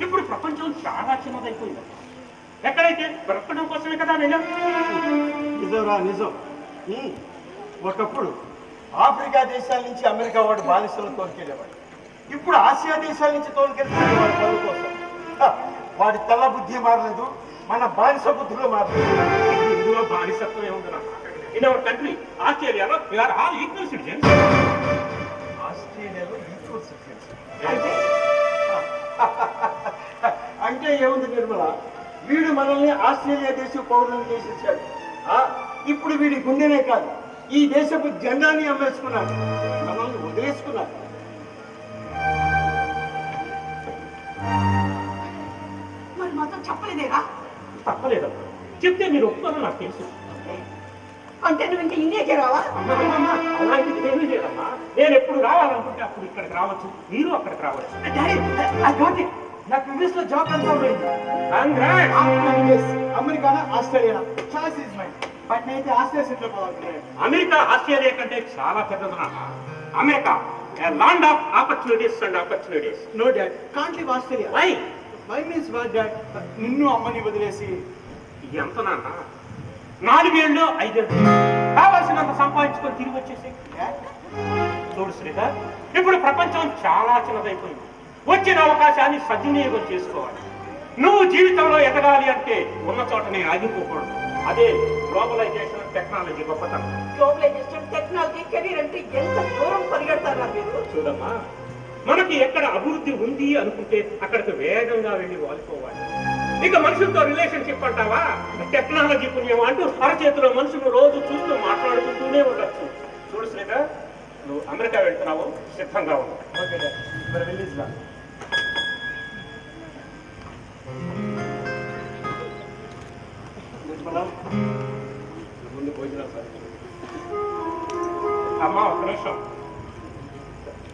E: ఇప్పుడు ప్రపంచం చాలా చిన్నదైపోయింది. ఎక్కడైతే బ్రతకడం కోసమే కదా నేను.
C: నిజంరా నిజం. ఒకప్పుడు ఆఫ్రికా దేశాల నుంచి అమెరికా వాడు బానిసలు తోలుకెళ్ళేవాడు. ఇప్పుడు ఆసియా దేశాల నుంచి తోలుకెళ్తున్నాడు వాడి పనుల కోసం. వాడి తల బుద్ధి మారలేదు, మన బానిస బుద్ధిలో మారలేదు.
E: ఇందులో బానిసత్వం ఏముంది? ఇన్ అవర్ కంట్రీ ఆస్ట్రేలియాలో we are all equal citizens.
C: ఆస్ట్రేలియాలో ఈక్వల్ సిటిజన్స్ అంటే ఏముంది నిర్మల? వీడు మనల్ని ఆస్ట్రేలియా దేశ పౌరులను చేసేసాడు. ఇప్పుడు వీడి గుండెనే కాదు, ఈ దేశపు జెండాని అమ్మేసుకున్నాడు, మనల్ని వదిలేసుకున్నాడు.
B: మరి మాత్రం చెప్పలేదేరా?
E: తప్పలేదమ్మా, చెప్తే మీరు ఒప్పుకోవాలని నాకు తెలుసు.
B: అంటే నువ్వు ఇంకా ఇండియాకి రావా?
E: అలాంటిది ఏమీ లేదమ్మా. నేను ఎప్పుడు రావాలనుకుంటే అప్పుడు ఇక్కడికి రావచ్చు, మీరు అక్కడికి రావచ్చు.
D: నాకు ఇంగ్లీష్ లో జాబ్ కన్ఫర్మ్ అయింది.
E: Congrats!
D: అమెరికానా Australia choice is mine. But నేనైతే ఆస్ట్రేలియా సెటిల్ అవ్వాలి.
E: అమెరికా ఆస్ట్రేలియా కంటే చాలా పెద్దది నాన్న. America land of opportunities and opportunities.
D: No dad, can't live Australia.
E: Why?
D: Why means what dad? నిన్ను అమ్మని వదిలేసి
E: ఎంత నాన్న? 4 ఏళ్ళు 5 ఏళ్ళు కావాల్సినంత సంపాదించుకొని తిరిగి వచ్చేసి. చూడు శ్రీధర్, ఇప్పుడు ప్రపంచం చాలా చిన్నదైపోయింది. వచ్చిన అవకాశాన్ని సద్వినియోగం చేసుకోవాలి. నువ్వు జీవితంలో ఎదగాలి అంటే ఉన్న చోటనే ఆగిపోకూడదు. అదే గ్లోబలైజేషన్, టెక్నాలజీ గొప్పతనం.
B: గ్లోబలైజేషన్, టెక్నాలజీ, కెరీర్ అంటే ఎంత దూరం పరిగెడతారా మీరు?
E: చూడమ్మా, మనకి ఎక్కడ అభివృద్ధి ఉంది అనుకుంటే అక్కడికి వేగంగా వెళ్ళి వాలిపోవాలి. ఇక మనుషులతో రిలేషన్షిప్ అంటావా? టెక్నాలజీ పుణ్యం అంటూ అరచేతిలో మనుషులు రోజు చూస్తూ మాట్లాడుకుంటూనే ఉండొచ్చు. చూడు శ్రీధర్, నువ్వు అమెరికా వెళ్తున్నావు, సిద్ధంగా ఉన్నావు.
D: ఓకే డాడ్, మరి రిలీజ్ లా.
C: ముందు భోజనం సార్.
E: అమ్మా ఒక నిమిషం,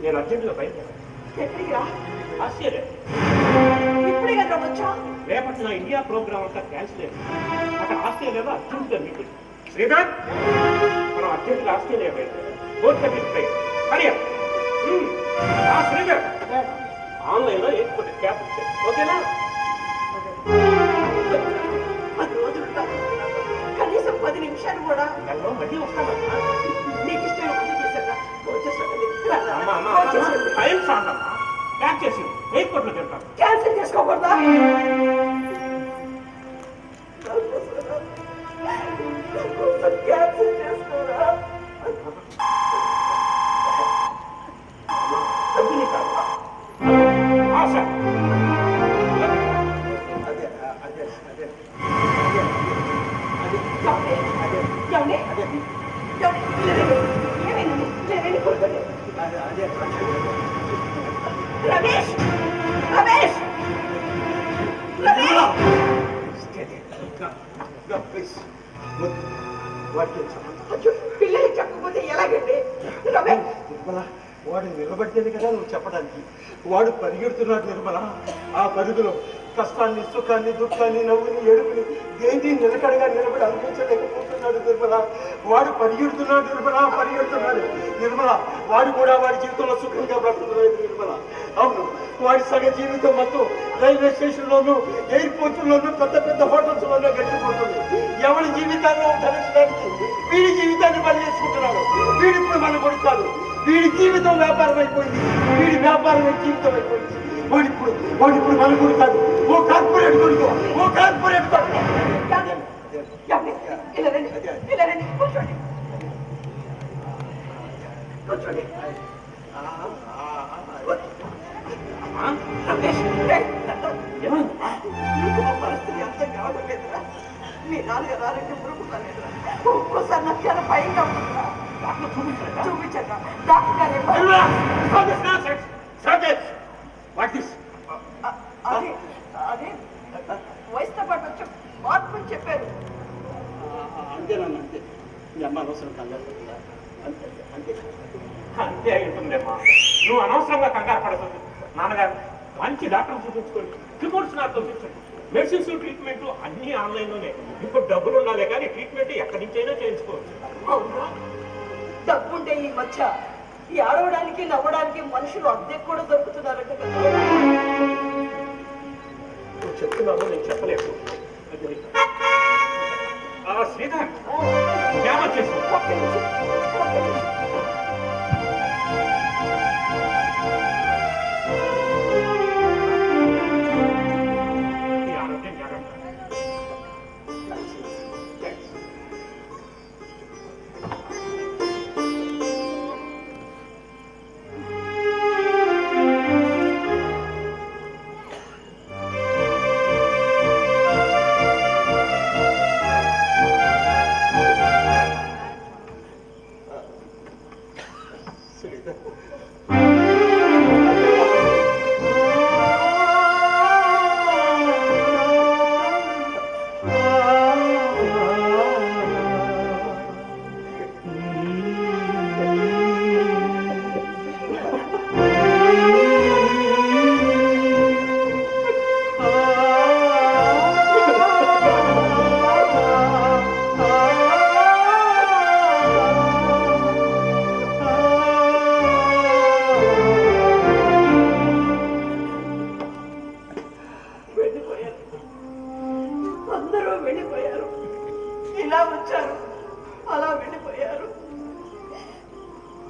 E: నేను అర్జెంటుగా బయలుదేరాను.
B: ఎక్కడికి రా?
E: ఆశ్చర్యం,
B: ఇప్పుడే కదా వచ్చా?
E: రేపటి నా ఇండియా ప్రోగ్రామ్ అంతా క్యాన్సిల్ అయింది. అక్కడ ఆస్ట్రేలియాలో అర్జెంటుగా మీటింగ్. శ్రీధర్, మనం అర్జెంటుగా ఆస్ట్రేలియా బయలుదేరాం. శ్రీధర్, ఆన్లైన్లో ఎయిర్పోర్ట్ క్యాబ్ ఇచ్చారు, ఓకేనా?
B: 10 రోజులు ఉంటాను. కనీసం 10 నిమిషాలు కూడా.
E: నెలలో మళ్ళీ వస్తానమ్మా.
B: నీకు ఇష్టం పని చేశారా?
E: టైం చాలమ్మా, ప్యాక్ చేసి ఎయిర్పోర్ట్లో తింటాను.
B: క్యాన్సిల్ చేసుకోకూడదా? క్యాన్సిల్ చేసుకోరా?
E: కంపెనీ కాదు, ఆశ.
C: అదే అదే అదే
B: చెప్పే
C: అదే
B: రమేష్ రమేష్ రమేష్
C: వాడికి
B: అయ్యో, పిల్లలకి చెప్పకపోతే ఎలాగండి రమేష్
C: నిర్మల వాడు నిలబడితేనే కదా నువ్వు చెప్పడానికి. వాడు పరిగెడుతున్నాడు నిర్మల. ఆ పరుగులో కష్టాన్ని, సుఖాన్ని, దుఃఖాన్ని, నవ్వుని, ఏడుపుని దేన్ని నిలకడగా నిలబడి అనుభవించలేకపోతున్నాడు నిర్మల. వాడు పరిగెడుతున్నాడు నిర్మల, పరిగెడుతున్నాడు నిర్మల. వాడు కూడా వాడి జీవితంలో సుఖంగా బ్రతుకుతున్నాడు నిర్మల. అవును, వాడి సగ జీవితం మొత్తం రైల్వే స్టేషన్లోనూ, ఎయిర్పోర్టుల్లోనూ, పెద్ద పెద్ద హోటల్స్లోనూ గడిచిపోతుంది. ఎవరి జీవితాల్లో ధరించడానికి వీడి జీవితాన్ని బలి చేసుకుంటున్నాడు. వీడిప్పుడు మన కొడుతాడు. వీడి జీవితం వ్యాపారం అయిపోయింది. వీడి వ్యాపారం జీవితం అయిపోయింది. వాడిప్పుడు మన కొడుకు కాదు, ఓ కార్పొరేట్ కొడుకు, ఓ కార్పొరేట్ కొడుకు.
B: ఇలా రండి, ఇలా రండి, కూర్చోండి కూర్చోండి. రమేష్, నీకు మా పరిస్థితి అర్థం కావడం లేదురా. మీ నాన్నగారు ఆరోగ్యం పురుగుతానేరా. ఒక్కోసారి నాకు చాలా భయంగా ఉంటుందిరా. చూపించండి డాక్టర్ గారు అదే అదే వయసుతో పాటు వచ్చి మార్పు అని చెప్పారు.
C: అంతేనన్నా, అంతే. మీ అమ్మ అనవసరం కంగారు పడుతుందా? అంతే అంతే
E: అంతే అయి ఉంటుందేమ్మా. నువ్వు అనవసరంగా కంగారు పడుతుంది. నాన్నగారు మంచి డాక్టర్ చూపించుకోండి, రిపోర్ట్స్ నాకు చూపించండి. మెడిసిన్స్, ట్రీట్మెంట్ అన్నీ ఆన్లైన్లోనే. ఇప్పుడు డబ్బులు ఉండాలి కానీ ట్రీట్మెంట్ ఎక్కడి నుంచైనా చేయించుకోవచ్చు.
B: అవునా? డబ్బుంటే ఈ మధ్య ఏడవడానికి, నవ్వడానికి మనుషులు అద్దెకు కూడా దొరుకుతున్నారంట కదా.
E: నువ్వు చెప్తున్నావు, నేను చెప్పలేకు. శ్రీధర్ జ్ఞాపకం చేసుకో.
B: ఒక్క నిమిషం, ఒక్క నిమిషం.
E: ఈ ఆరోగ్యం జాగ్రత్త.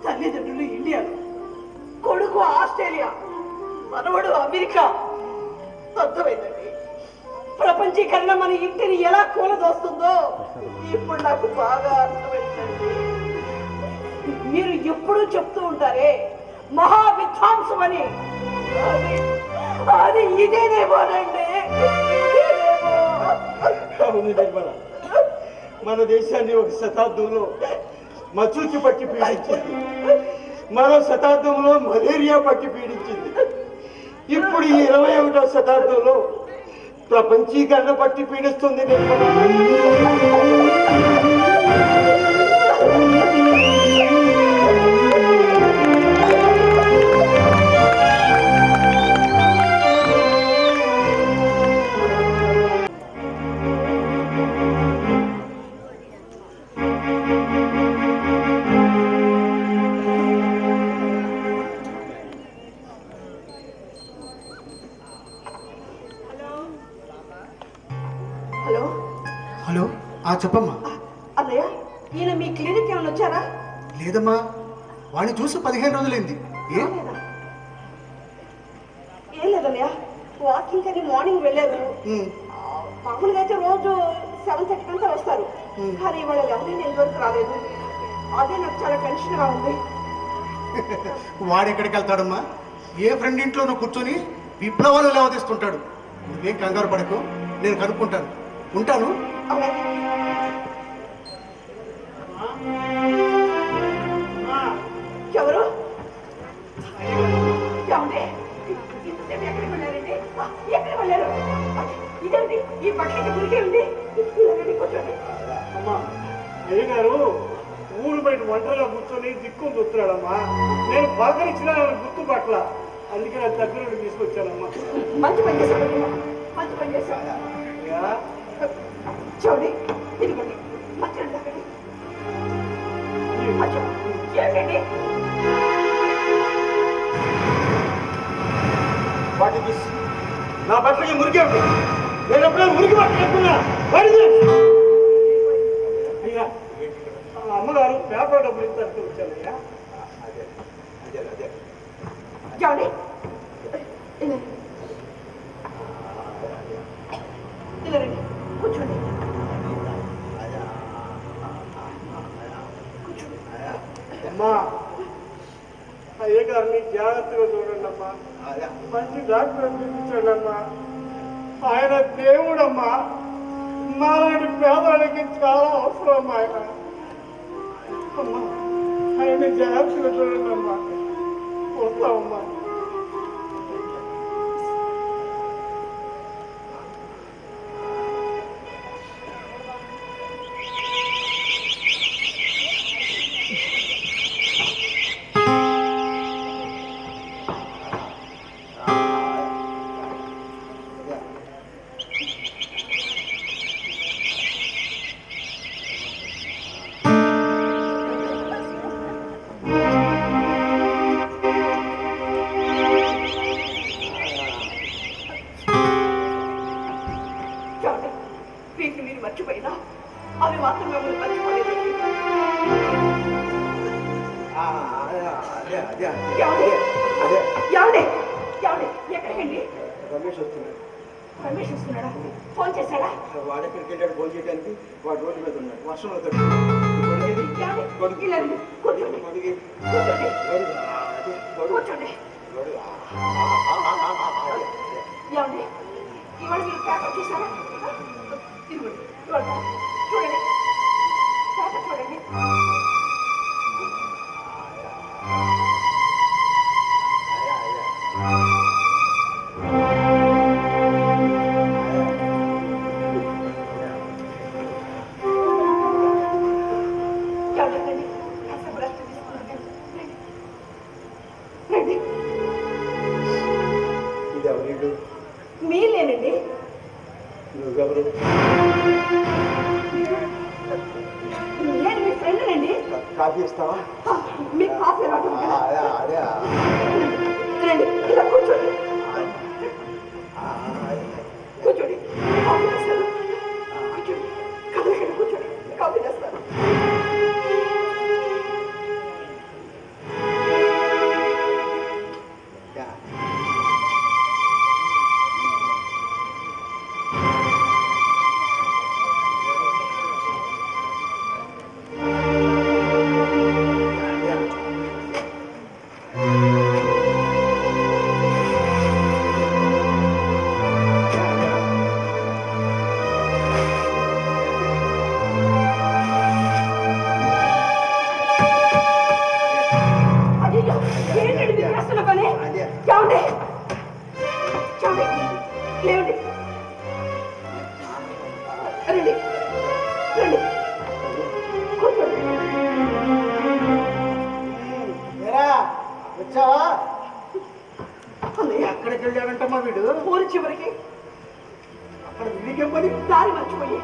B: తల్లిదండ్రులు ఇండియా, కొడుకు ఆస్ట్రేలియా, మనవడు అమెరికా. అర్థమైందండి. ప్రపంచీకరణ మన ఇంటిని ఎలా కూలదోస్తుందో ఇప్పుడు నాకు బాగా అర్థమైందండి. మీరు ఎప్పుడూ చెప్తూ ఉంటారే మహా విధ్వంసం అని, అది ఇదేనేమోనండి.
C: అవును నిర్మల, మన దేశాన్ని ఒక శతాబ్దంలో మచూచి పట్టి పీడించింది, మరో శతాబ్దంలో మలేరియా పట్టి పీడించింది. ఇప్పుడు ఈ 21వ శతాబ్దంలో ప్రపంచీకరణ పట్టి పీడిస్తుంది నిర్మల.
B: హలో
D: హలో, చెప్పమ్మా.
B: అన్నయ్య, ఈయన మీ క్లినిక్ ఏమైనా వచ్చారా?
D: లేదమ్మా, వాడిని చూసి 15 రోజులైంది.
B: ఏం లేదన్నయ్య, వాకింగ్ అని మార్నింగ్ వెళ్ళారు. మామూలుగా అయితే రోజు 7:30 అంతా వస్తారు, కానీ ఇవాళ 11 ఇంతవరకు రాలేదు. అదే నాకు చాలా టెన్షన్ గా ఉంది.
D: వాడు ఎక్కడికి వెళ్తాడమ్మా? ఏ ఫ్రెండ్ ఇంట్లోనూ కూర్చొని విప్లవాలు లేవదీస్తుంటాడు. నువ్వేం కంగారు పడకు, నేను కనుక్కుంటాను. ఉంటాను.
B: అలాగే. ఎవరు లేరు. ఇదేంటి ఈ బట్టలకి గురికే ఉంది? ఇలాగండి, కూర్చోండి.
D: అమ్మా అయ్యగారు ఊరు బయట ఒంటరిగా కూర్చొని దిక్కుని చూస్తున్నాడమ్మా. నేను పలకరించిన గుర్తు పట్ల, అందుకే నా దగ్గర నుండి తీసుకొచ్చానమ్మా.
B: మంచి పని చేశాడు, మంచి పని చేశాడు.
D: అయ్యా,
B: చూడండి, ఇదిగోండి మంచి తాగండి. ఏంటండి
C: వాటికి నా బట్టలకి మురికే ఉంది. నేను ఎప్పుడైనా మురికి బట్టలు కట్టుకున్నా వాడికి
D: అయ్యా ఆ అమ్మగారు పేపర్ డబ్బులు ఇస్తారు వచ్చానయ్యా.
B: చూడండి, ఇలా రండి, కూర్చోండి.
D: అమ్మా అయ్యగారిని జాగ్రత్తగా చూడండి అమ్మా. మంచి డాక్టర్ చూపించండి అమ్మా. ఆయన దేవుడమ్మా. మాలాంటి పేదవాళ్ళకి చాలా అవసరం అమ్మా ఆయన. అమ్మా ఆయన జాగ్రత్తగా చూడండి అమ్మా. వస్తామమ్మా.
B: వీటిని మీరు మర్చిపోయినా అవి మాత్రం మిమ్మల్ని మర్చిపోలేదండి. ఎక్కడికండి?
C: రమేష్ వస్తున్నాడు.
B: రమేష్ వస్తున్నాడా? ఫోన్ చేశాడా?
C: వాడు ఎక్కడికి వెళ్ళాడు ఫోన్ చేయడానికి? వాడు రోడ్డు మీద ఉన్నాడు, వర్షం అవుతాడు.
B: ఇలా రండి, కూర్చోండి. కూర్చోండి. ఏమండి ఇవాళ మీరు పేపర్ చూసారా? ఇదిగోండి, ఇవాళ చూడండి, పేపర్ చూడండి. మీలేనండి.
C: నువ్వెవరు?
B: నేను మీ ఫ్రెండ్నండి.
C: కాఫీ ఇస్తావా?
B: మీకు కాఫీ రావడం
C: అదే
B: రండి, ఇలా కూర్చోండి. కూర్చోండి, కాఫీ తెస్తాను. కూర్చోండి, కదలకండి, కూర్చోండి, కాఫీ తెస్తాను. ఏంటండి మీరు చేస్తున్న పని? చూడండి, చూడండి, లేవండి, రండి, రండి, కూర్చోండి.
D: వచ్చావా?
B: అన్నయ్య,
D: ఎక్కడికి వెళ్ళాడంటమ్మా వీడు?
B: ఊరి చివరికి
D: అక్కడ వీడికేం పని?
B: దారి మర్చిపోయి.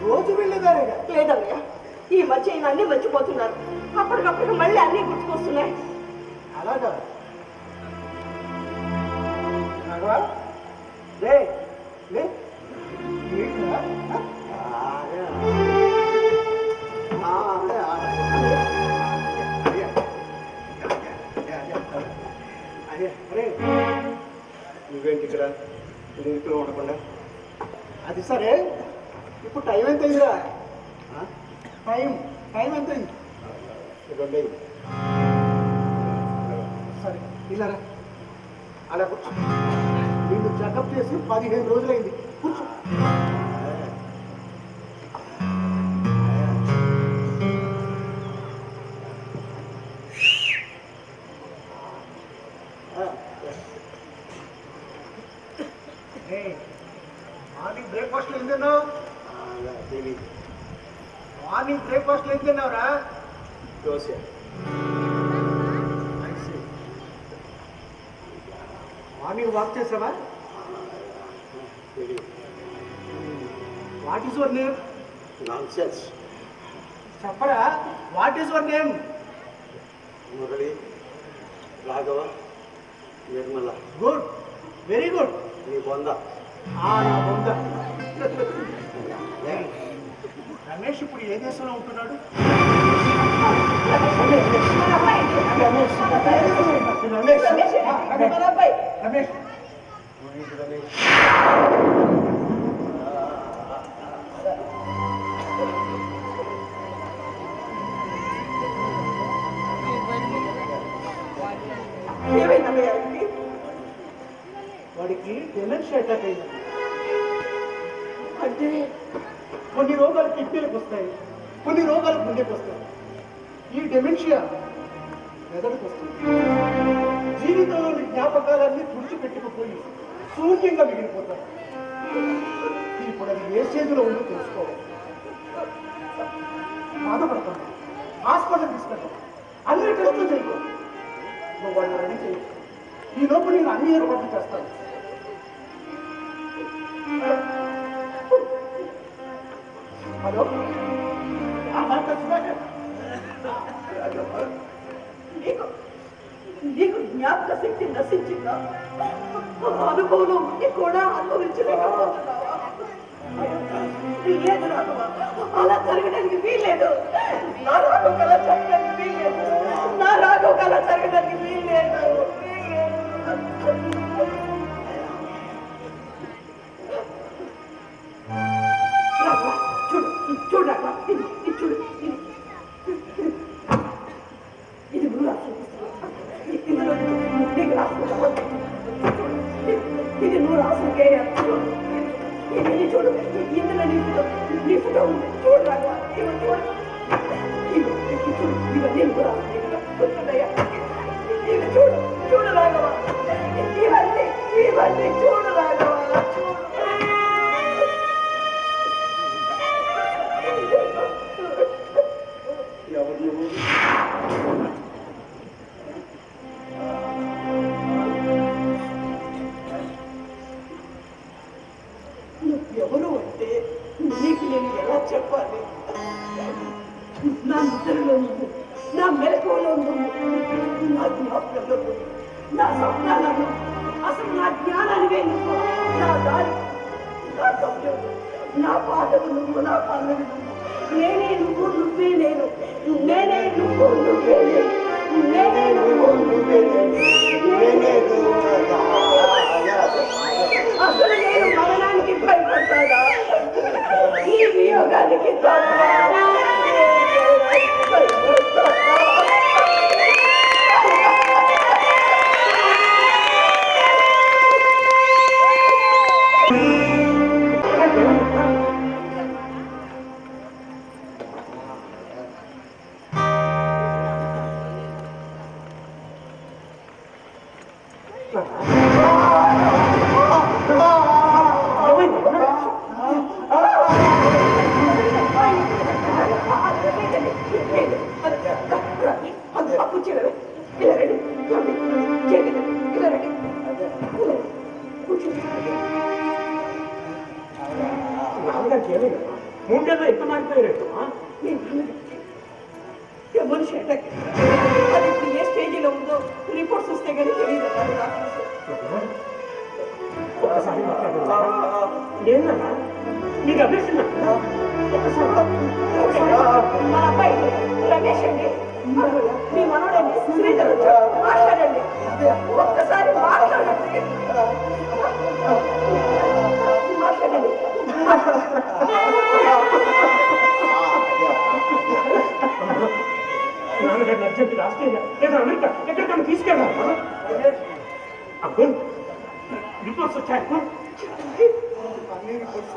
D: రోజు వెళ్ళేదారేగా?
B: లేదన్నయ్య, ఈ మధ్య ఈయన అన్ని మర్చిపోతున్నారు. అప్పటికప్పుడు మళ్ళీ అన్ని గుర్తుకొస్తున్నాయి.
D: అలాగా? రాఘవా? లే, లే. ఏంట్రా? అరే,
C: నువ్వేంటి ఇక్కడ ఇంట్లో ఉండకుండా?
D: అది సరే, ఇప్పుడు టైం ఎంత అయిందిరా? టైం ఎంత అయింది? సరే ఇలా రా. అలా కూర్చో. వీళ్ళు చెకప్ చేసి 15 రోజులైంది. కూర్చో. మార్నింగ్ బ్రేక్ఫాస్ట్లో ఏం తిన్నావు? మార్నింగ్ బ్రేక్ఫాస్ట్లో ఏం తిన్నావురా?
C: దోశ.
D: మార్నింగ్ వాక్ చేసావా? What is your name?
C: Nonsense.
D: చెప్పరా, what is your name?
C: Murali, Raghava, Nirmala.
D: Good, very good.
C: నీ బొంద.
D: నా బొంద. రమేష్ ఇప్పుడు ఏ దేశంలో ఉంటున్నాడు? రమేష్ వాడికి డెమెన్షియా అటాక్ అయింది. అంటే కొన్ని రోగాలు కిడ్నీలకు వస్తాయి, కొన్ని రోగాలు గుండెకు వస్తాయి. ఈ డెమెన్షియా మెదడుకు వస్తుంది. జీవితంలోని జ్ఞాపకాలన్నీ తుడిచిపెట్టుకుపోయి శూన్యంగా మిగిలిపోతాయి. ఇప్పుడు అది ఏ స్టేజ్లో ఉందో తెలుసుకోవాలి. బాధపడతాను, హాస్పిటల్ తీసుకెళ్తాం, అన్ని టెస్టులు చేయకు. నువ్వు వాడిని రెడీ చేయి. ఈ లోపు నేను అన్ని ఏర్పాట్లు చేస్తాను. హలో,
B: నీకు జ్ఞాపక శక్తి నశించిందా? అనుభవంలో ఉండి కూడా అనుభవించలేకపోతున్నావా? లేదు రాఘవ, అలా జరగడానికి వీల్లేదు. నా రాఘవ కళ జరగడానికి వీల్లేదు. నా రాఘవ కళ జరగడానికి వీల్లేదు. చూడు చూడు రాఘవ, ఇది చూడు, ఇది నువ్వు ఇందులో నీకు రాసుకుంటావు. ఇది నువ్వు రాసుకే ఇది చూడు, ఇందులో నీ ఫోటో ఉంది. చూడు రాఘవ, ఇవి చూడు, ఇవన్నీ నువ్వు రాసుకుంటాయా? ఇవి చూడు చూడు రాఘవ, ఇవన్నీ చూడు రాఘవ.
C: ఎవరు నువ్వు?
B: ఎవరు అంటే నీకు నేను ఎలా చెప్పాలి? నా నిద్రలో నువ్వు, నా మెలకువలో నువ్వు, నా జ్ఞాపకంలో నువ్వు, నా స్వప్నాలను, అసలు నా జ్ఞానానివే నువ్వు, నా దారి, నా గమ్యం, నా పాటలు నువ్వు, నా పనులు నువ్వు. నేనే నువ్వు, నువ్వే నేను. నేనే నువ్వు, నువ్వే నేను. నేనే నువ్వు, నువ్వే నేను. నేనే నువ్వు. అసలు నేను మరణానికి భయపడతాడా? ఈ వియోగానికి
E: మూడేళ్ళు ఎంత మారిపోయారు?
B: మనిషి అటాక్ అది ఇప్పుడు ఏ స్టేజీలో ఉందో రిపోర్ట్స్ వస్తే కానీ తెలియదు.
E: ఒకసారి ఏంటన్నా నీకు అభ్యర్థి
B: మా అబ్బాయి రమేష్ అండి, మీ మనోడండి శ్రీధర్ మాట్లాడండి, ఒక్కసారి మాట్లాడండి. మాట్లాడండి.
E: నాన్నగారు అర్జెంట్ ఆస్ట్రేలియా లేదా అమెరికా ఎక్కడికైనా తీసుకెళ్ళాలి. అబ్బో రిపోర్ట్స్ వచ్చాయి.
D: అన్ని రిపోర్ట్స్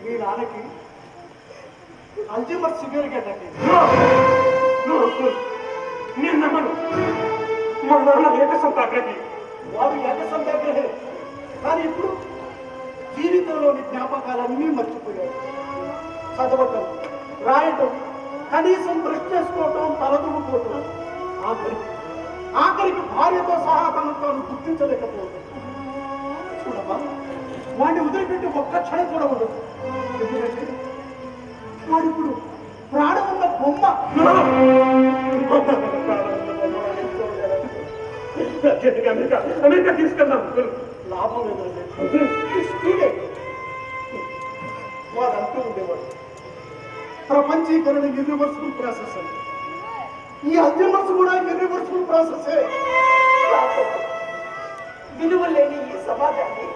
D: మీ నాన్నకి అల్జీమర్ సివియర్ గా అటాక్ అయింది.
E: నేను నమ్మను. మా నాన్న ఏక సంతాగ్రహి.
D: వాడు ఏక సంతాగ్రహే, కానీ ఇప్పుడు జీవిత జ్ఞాపకాలన్నీ మర్చిపోయాడు. చదవటం, రాయటం, కనీసం బ్రష్ చేసుకోవటం, తలదువ్వుకోవటం, ఆఖరికి భార్యతో సహా తాను గుర్తించలేకపోవటం. చూడమ్మా, వాడిని వదిలిపెట్టి ఒక్క క్షణం కూడా ఉండదు. ఎందుకంటే వాడిప్పుడు ప్రాణం ఉన్న బొమ్మ.
E: అమెరికా తీసుకెళ్దాం.
D: లాభం లేదండి. వాడు అంటూ ఉండేవాడు, ప్రపంచీకరణ ఇర్రివర్సిబుల్ ప్రాసెస్ అండి. ఈ అల్జీమర్స్ కూడా ఇర్రివర్సిబుల్ ప్రాసెసే.
B: విలువ లేని ఈ సమాజాన్ని,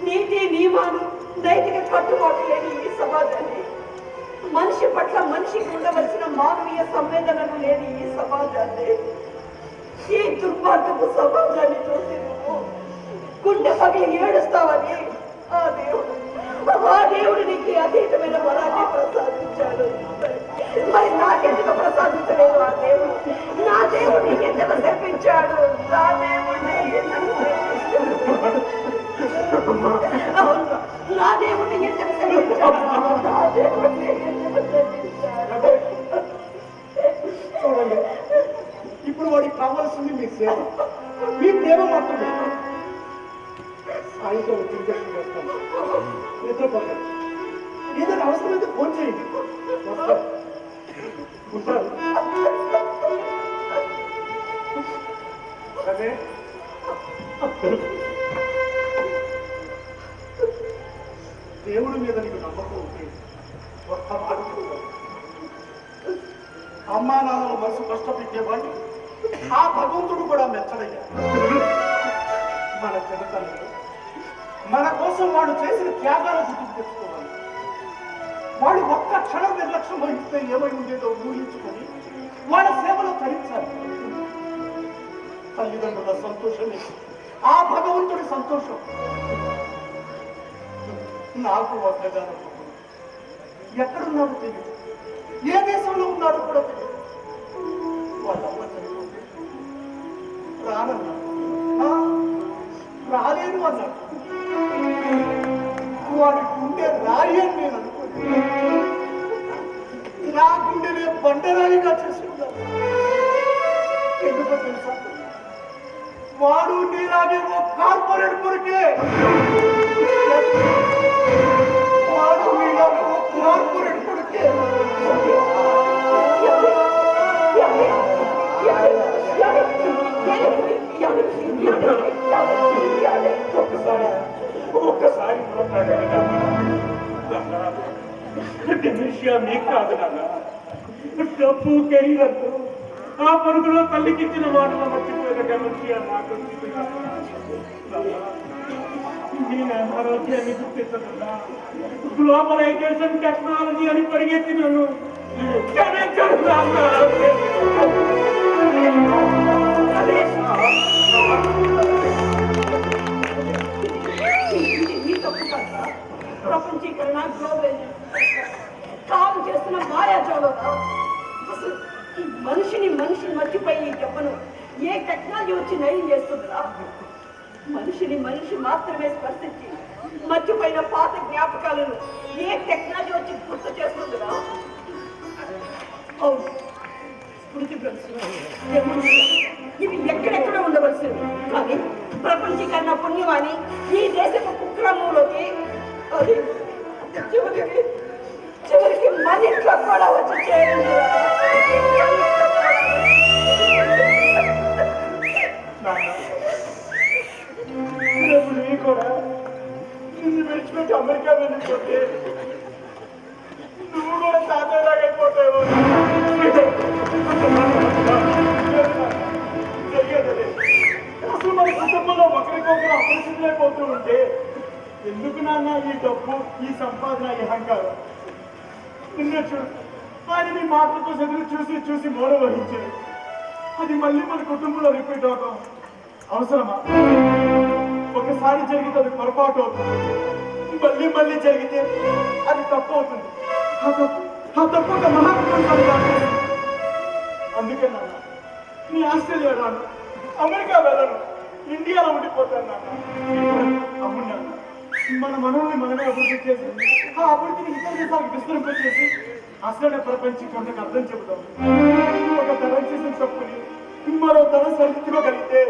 B: నీతి నియమాలు నైతిక కట్టుబాటు లేని ఈ సమాజాన్ని, మనిషి పట్ల మనిషికి ఉండవలసిన మానవీయ సంవేదనలు లేని ఈ సమాజాన్ని, ఈ దుర్మార్గపు సమాజాన్ని చూసి నువ్వు గుండె పగిలి ఏడుస్తావని ఆ దేవుడు నీకు అతీతమైన వరాన్ని ప్రసాదించాడు. మరి నాకెందుకు ప్రసాదించలేదు ఆ దేవుడు? నా దేవుడు నీకెందుకు శపించాడు? నా దేవుడిని ఎందుకు శపించాడు? అవును, నా దేవుడిని ఎందుకు శపించాడు? నా దేవుడిని ఎందుకు శపించాడు?
D: చూడండి, ఇప్పుడు వాడికి కావాల్సింది మీ సేవ, మీ ప్రేమ మాత్రమే. సాయంత్రం ఇంజక్షన్ చేస్తాను, నిద్రపోతాను. ఏదైనా అవసరమైతే ఫోన్ చేయండి, వస్తాను. ఉంటాను. అదే దేవుడి మీద నీకు నమ్మకం ఉంటే ఒక్క మాట చూడాలి. అమ్మా నాన్నల మనసు కష్టపెట్టేవాడిని ఆ భగవంతుడు కూడా మెచ్చడయ్యా. మన జనతల్లి మన కోసం వాడు చేసిన త్యాగాల గుర్తుకు తెచ్చుకోవాలి. వాడు ఒక్క క్షణం నిర్లక్ష్యం వహిస్తే ఏమై ఉండేదో ఊహించుకొని వాళ్ళ సేవలో తరించాలి. తల్లిదండ్రుల సంతోషమే ఆ భగవంతుడి సంతోషం. నాకు ఒక్కగానో ఎక్కడున్నాడో తెలియదు, ఏ దేశంలో ఉన్నాడో కూడా తెలియదు. వాళ్ళమ్మ చనిపోతే రానన్నా, రాలేను అన్నాడు. వాడి గుండె రాయి అని నేను అనుకోను. నా గుండెనే బండరాయిగా చేసుకున్నాను. ఎందుకో తెలుసా, వాడు నీలాగే ఓ కార్పొరేట్ కొరికే. వాడు నీలాగే ఓ కార్పొరేట్ కొరికే.
E: ఒక్కసారి డెమెన్షియా మీకు కాదు నాన్న, డబ్బు కెరీర్తో ఆ పరుగులో తల్లికిచ్చిన మాటలు మర్చిపోయిన డెమెన్షియా నాకు. నేను ఆరోగ్యాన్ని గుర్తించకుండా గ్లోబలైజేషన్ టెక్నాలజీ అని పరిగెత్తినాను.
B: ప్రపంచీకరణ, గ్లోబలైజేషన్ కాదు చేస్తున్న మాయాజాలంగా అసలు మనిషి మర్చిపోయి చెప్పను ఏ టెక్నాలజీ వచ్చి నయం చేస్తుందా? మనిషి మాత్రమే స్పర్శించి మర్చిపోయిన పాత జ్ఞాపకాలను ఏ టెక్నాలజీ వచ్చి గుర్తు చేస్తుందా? అవును, స్మృతి ఇవి ఎక్కడెక్కడ ఉండవలసింది. కానీ ప్రపంచీకరణ పుణ్యమాని ఈ దేశపు కుక్రమంలోకి అది చివరికి మన ఇంట్లో కూడా వచ్చి చేయండి.
D: కూడా నిన్ను విడిచిపెట్టి అమెరికా వెళ్ళిపోతే నువ్వు కూడా తాతయ్యలాగైపోతావు. అసలు మన కుటుంబంలో ఒకరికొకరు అపరిచితులైపోతూ ఉంటే ఎందుకు నాన్న ఈ డబ్బు, ఈ సంపాదన, ఈ అహంకారం? నిన్నే చూడు, ఆయన నీ మాటలతో చదివి చూసి మౌన వహించాడు. అది మళ్ళీ మన కుటుంబంలో రిపీట్ అవడం అవసరమా? ఒకసారి జరిగితే అది పొరపాటు అవుతుంది, మళ్ళీ జరిగితే అది తప్పు అవుతుంది. ఆ తప్పు ఒక మహాపురుషుడు. అందుకే నాన్న నీ ఆస్ట్రేలియా రాను, అమెరికా వెళ్ళను, ఇండియాలో ఉండిపోతాను నాన్న. అవును నాన్న, మన మనల్ని మనమే అభివృద్ధి చేసి ఆ అభివృద్ధిని ఇతర దేశాలకు విస్తరింపచేసి అసలు ప్రపంచీకరణకు అర్థం చెబుతాం. ఒక తరం చేసిన తప్పుని మరో తరం సరిదిద్దుకోగలిగితే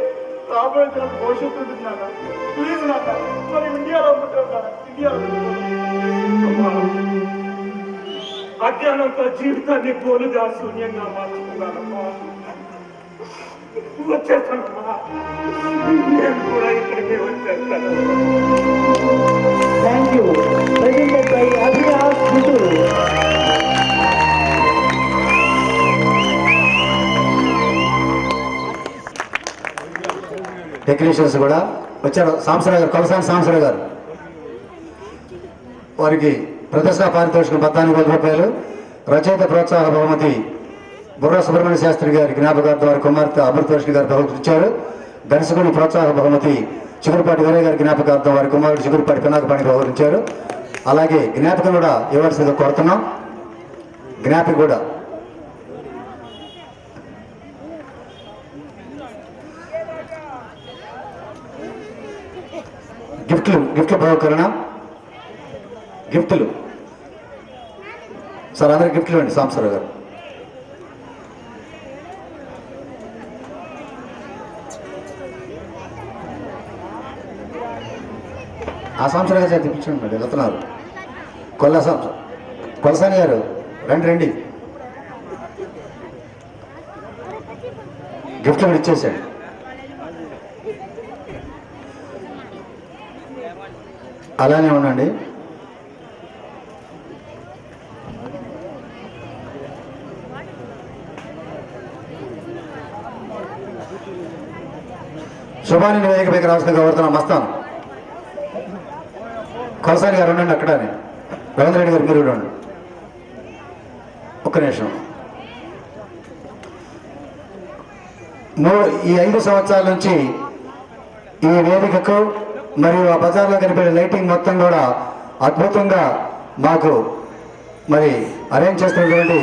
D: రాబోయే తరం భవిష్యత్తు ఉంటుంది నాన్న. ప్లీజ్ నాన్న, మరి ఇండియాలో ఉంటాం నాన్న, ఇండియాలో
E: అజ్ఞానంతో జీవితాన్ని పోలుగా శూన్యంగా మార్చుకున్నానమ్మా. వచ్చేస్తానమ్మా, నేను కూడా ఇక్కడికి వచ్చేస్తాను.
D: Thank you. Presented by Abhilash Guntur.
A: Technicians కూడా వచ్చారు. సాంబశివరావు గారు, కొలసాని సాంబశివరావు గారు, వారికి ప్రదర్శన పారితోషికం 14,000 రూపాయలు. రచయిత ప్రోత్సాహ బహుమతి బుర్ర సుబ్రహ్మణ్య శాస్త్రి గారి జ్ఞాపకార్థం వారి కుమార్తె అమృతవర్షిణి గారు బహుమతిచ్చారు. గణసుకుని ప్రోత్సాహ బహుమతి చిగురుపాటి వీరయ్య గారి జ్ఞాపకార్థం వారి కుమారుడు చిగురుపాటి పినాకపాణి బహుమతించారు. అలాగే జ్ఞాపకం కూడా ఇవ్వాల్సిందిగా కోరుతున్నాం. జ్ఞాపిక కూడా గిఫ్ట్లు బహుకరణ గిఫ్ట్లు సార్, అందరికి గిఫ్ట్లు ఇవ్వండి. సాంబశివరావు గారు ఆ సాంబశివరావు గారు చేతి పిలిచండి, వెళ్తున్నారు. కొలసాని గారు రండి, గిఫ్ట్లు కూడా ఇచ్చేసాడు. అలానే ఉండండి. శుభాని నివేదిక పైకి రావాల్సిందిగా కోరుతున్నాం. మస్తాన్ కొలసాని గారు ఉండండి, అక్కడనే రవీంద్ర రెడ్డి గారు మీరు ఉండండి. ఒక్క నిమిషం. ఈ 5 సంవత్సరాల నుంచి ఈ వేదికకు మరియు ఆ బజార్లో కనిపించే లైటింగ్ మొత్తం కూడా అద్భుతంగా మాకు మరి అరేంజ్ చేస్తున్నటువంటి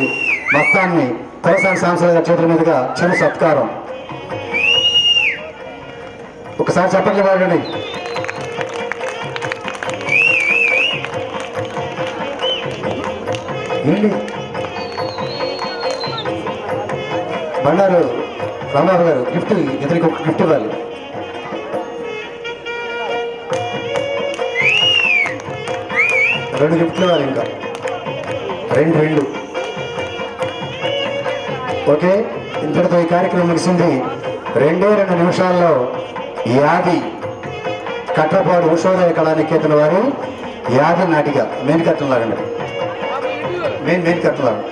A: మస్తాన్ని కొలసాని సాంబశివరావు గారి చేతుల మీదుగా చిరు సత్కారం. ఒకసారి చెప్పండి వాడండి. ఏంటి బండారు రామారావు గారు గిఫ్ట్, ఇతనికి ఒక గిఫ్ట్ ఇవ్వాలి. రెండు గిఫ్ట్లు ఇవ్వాలి, ఇంకా రెండు. ఓకే, ఇంతటితో ఈ కార్యక్రమం ముగిసింది. 2 నిమిషాల్లో యాది కట్రపాడు ఉషోదయ కళానికేతన వారు యాది నాటిక మెయిన్ కట్టం లాగండి. మెయిన్ కట్టం లాగా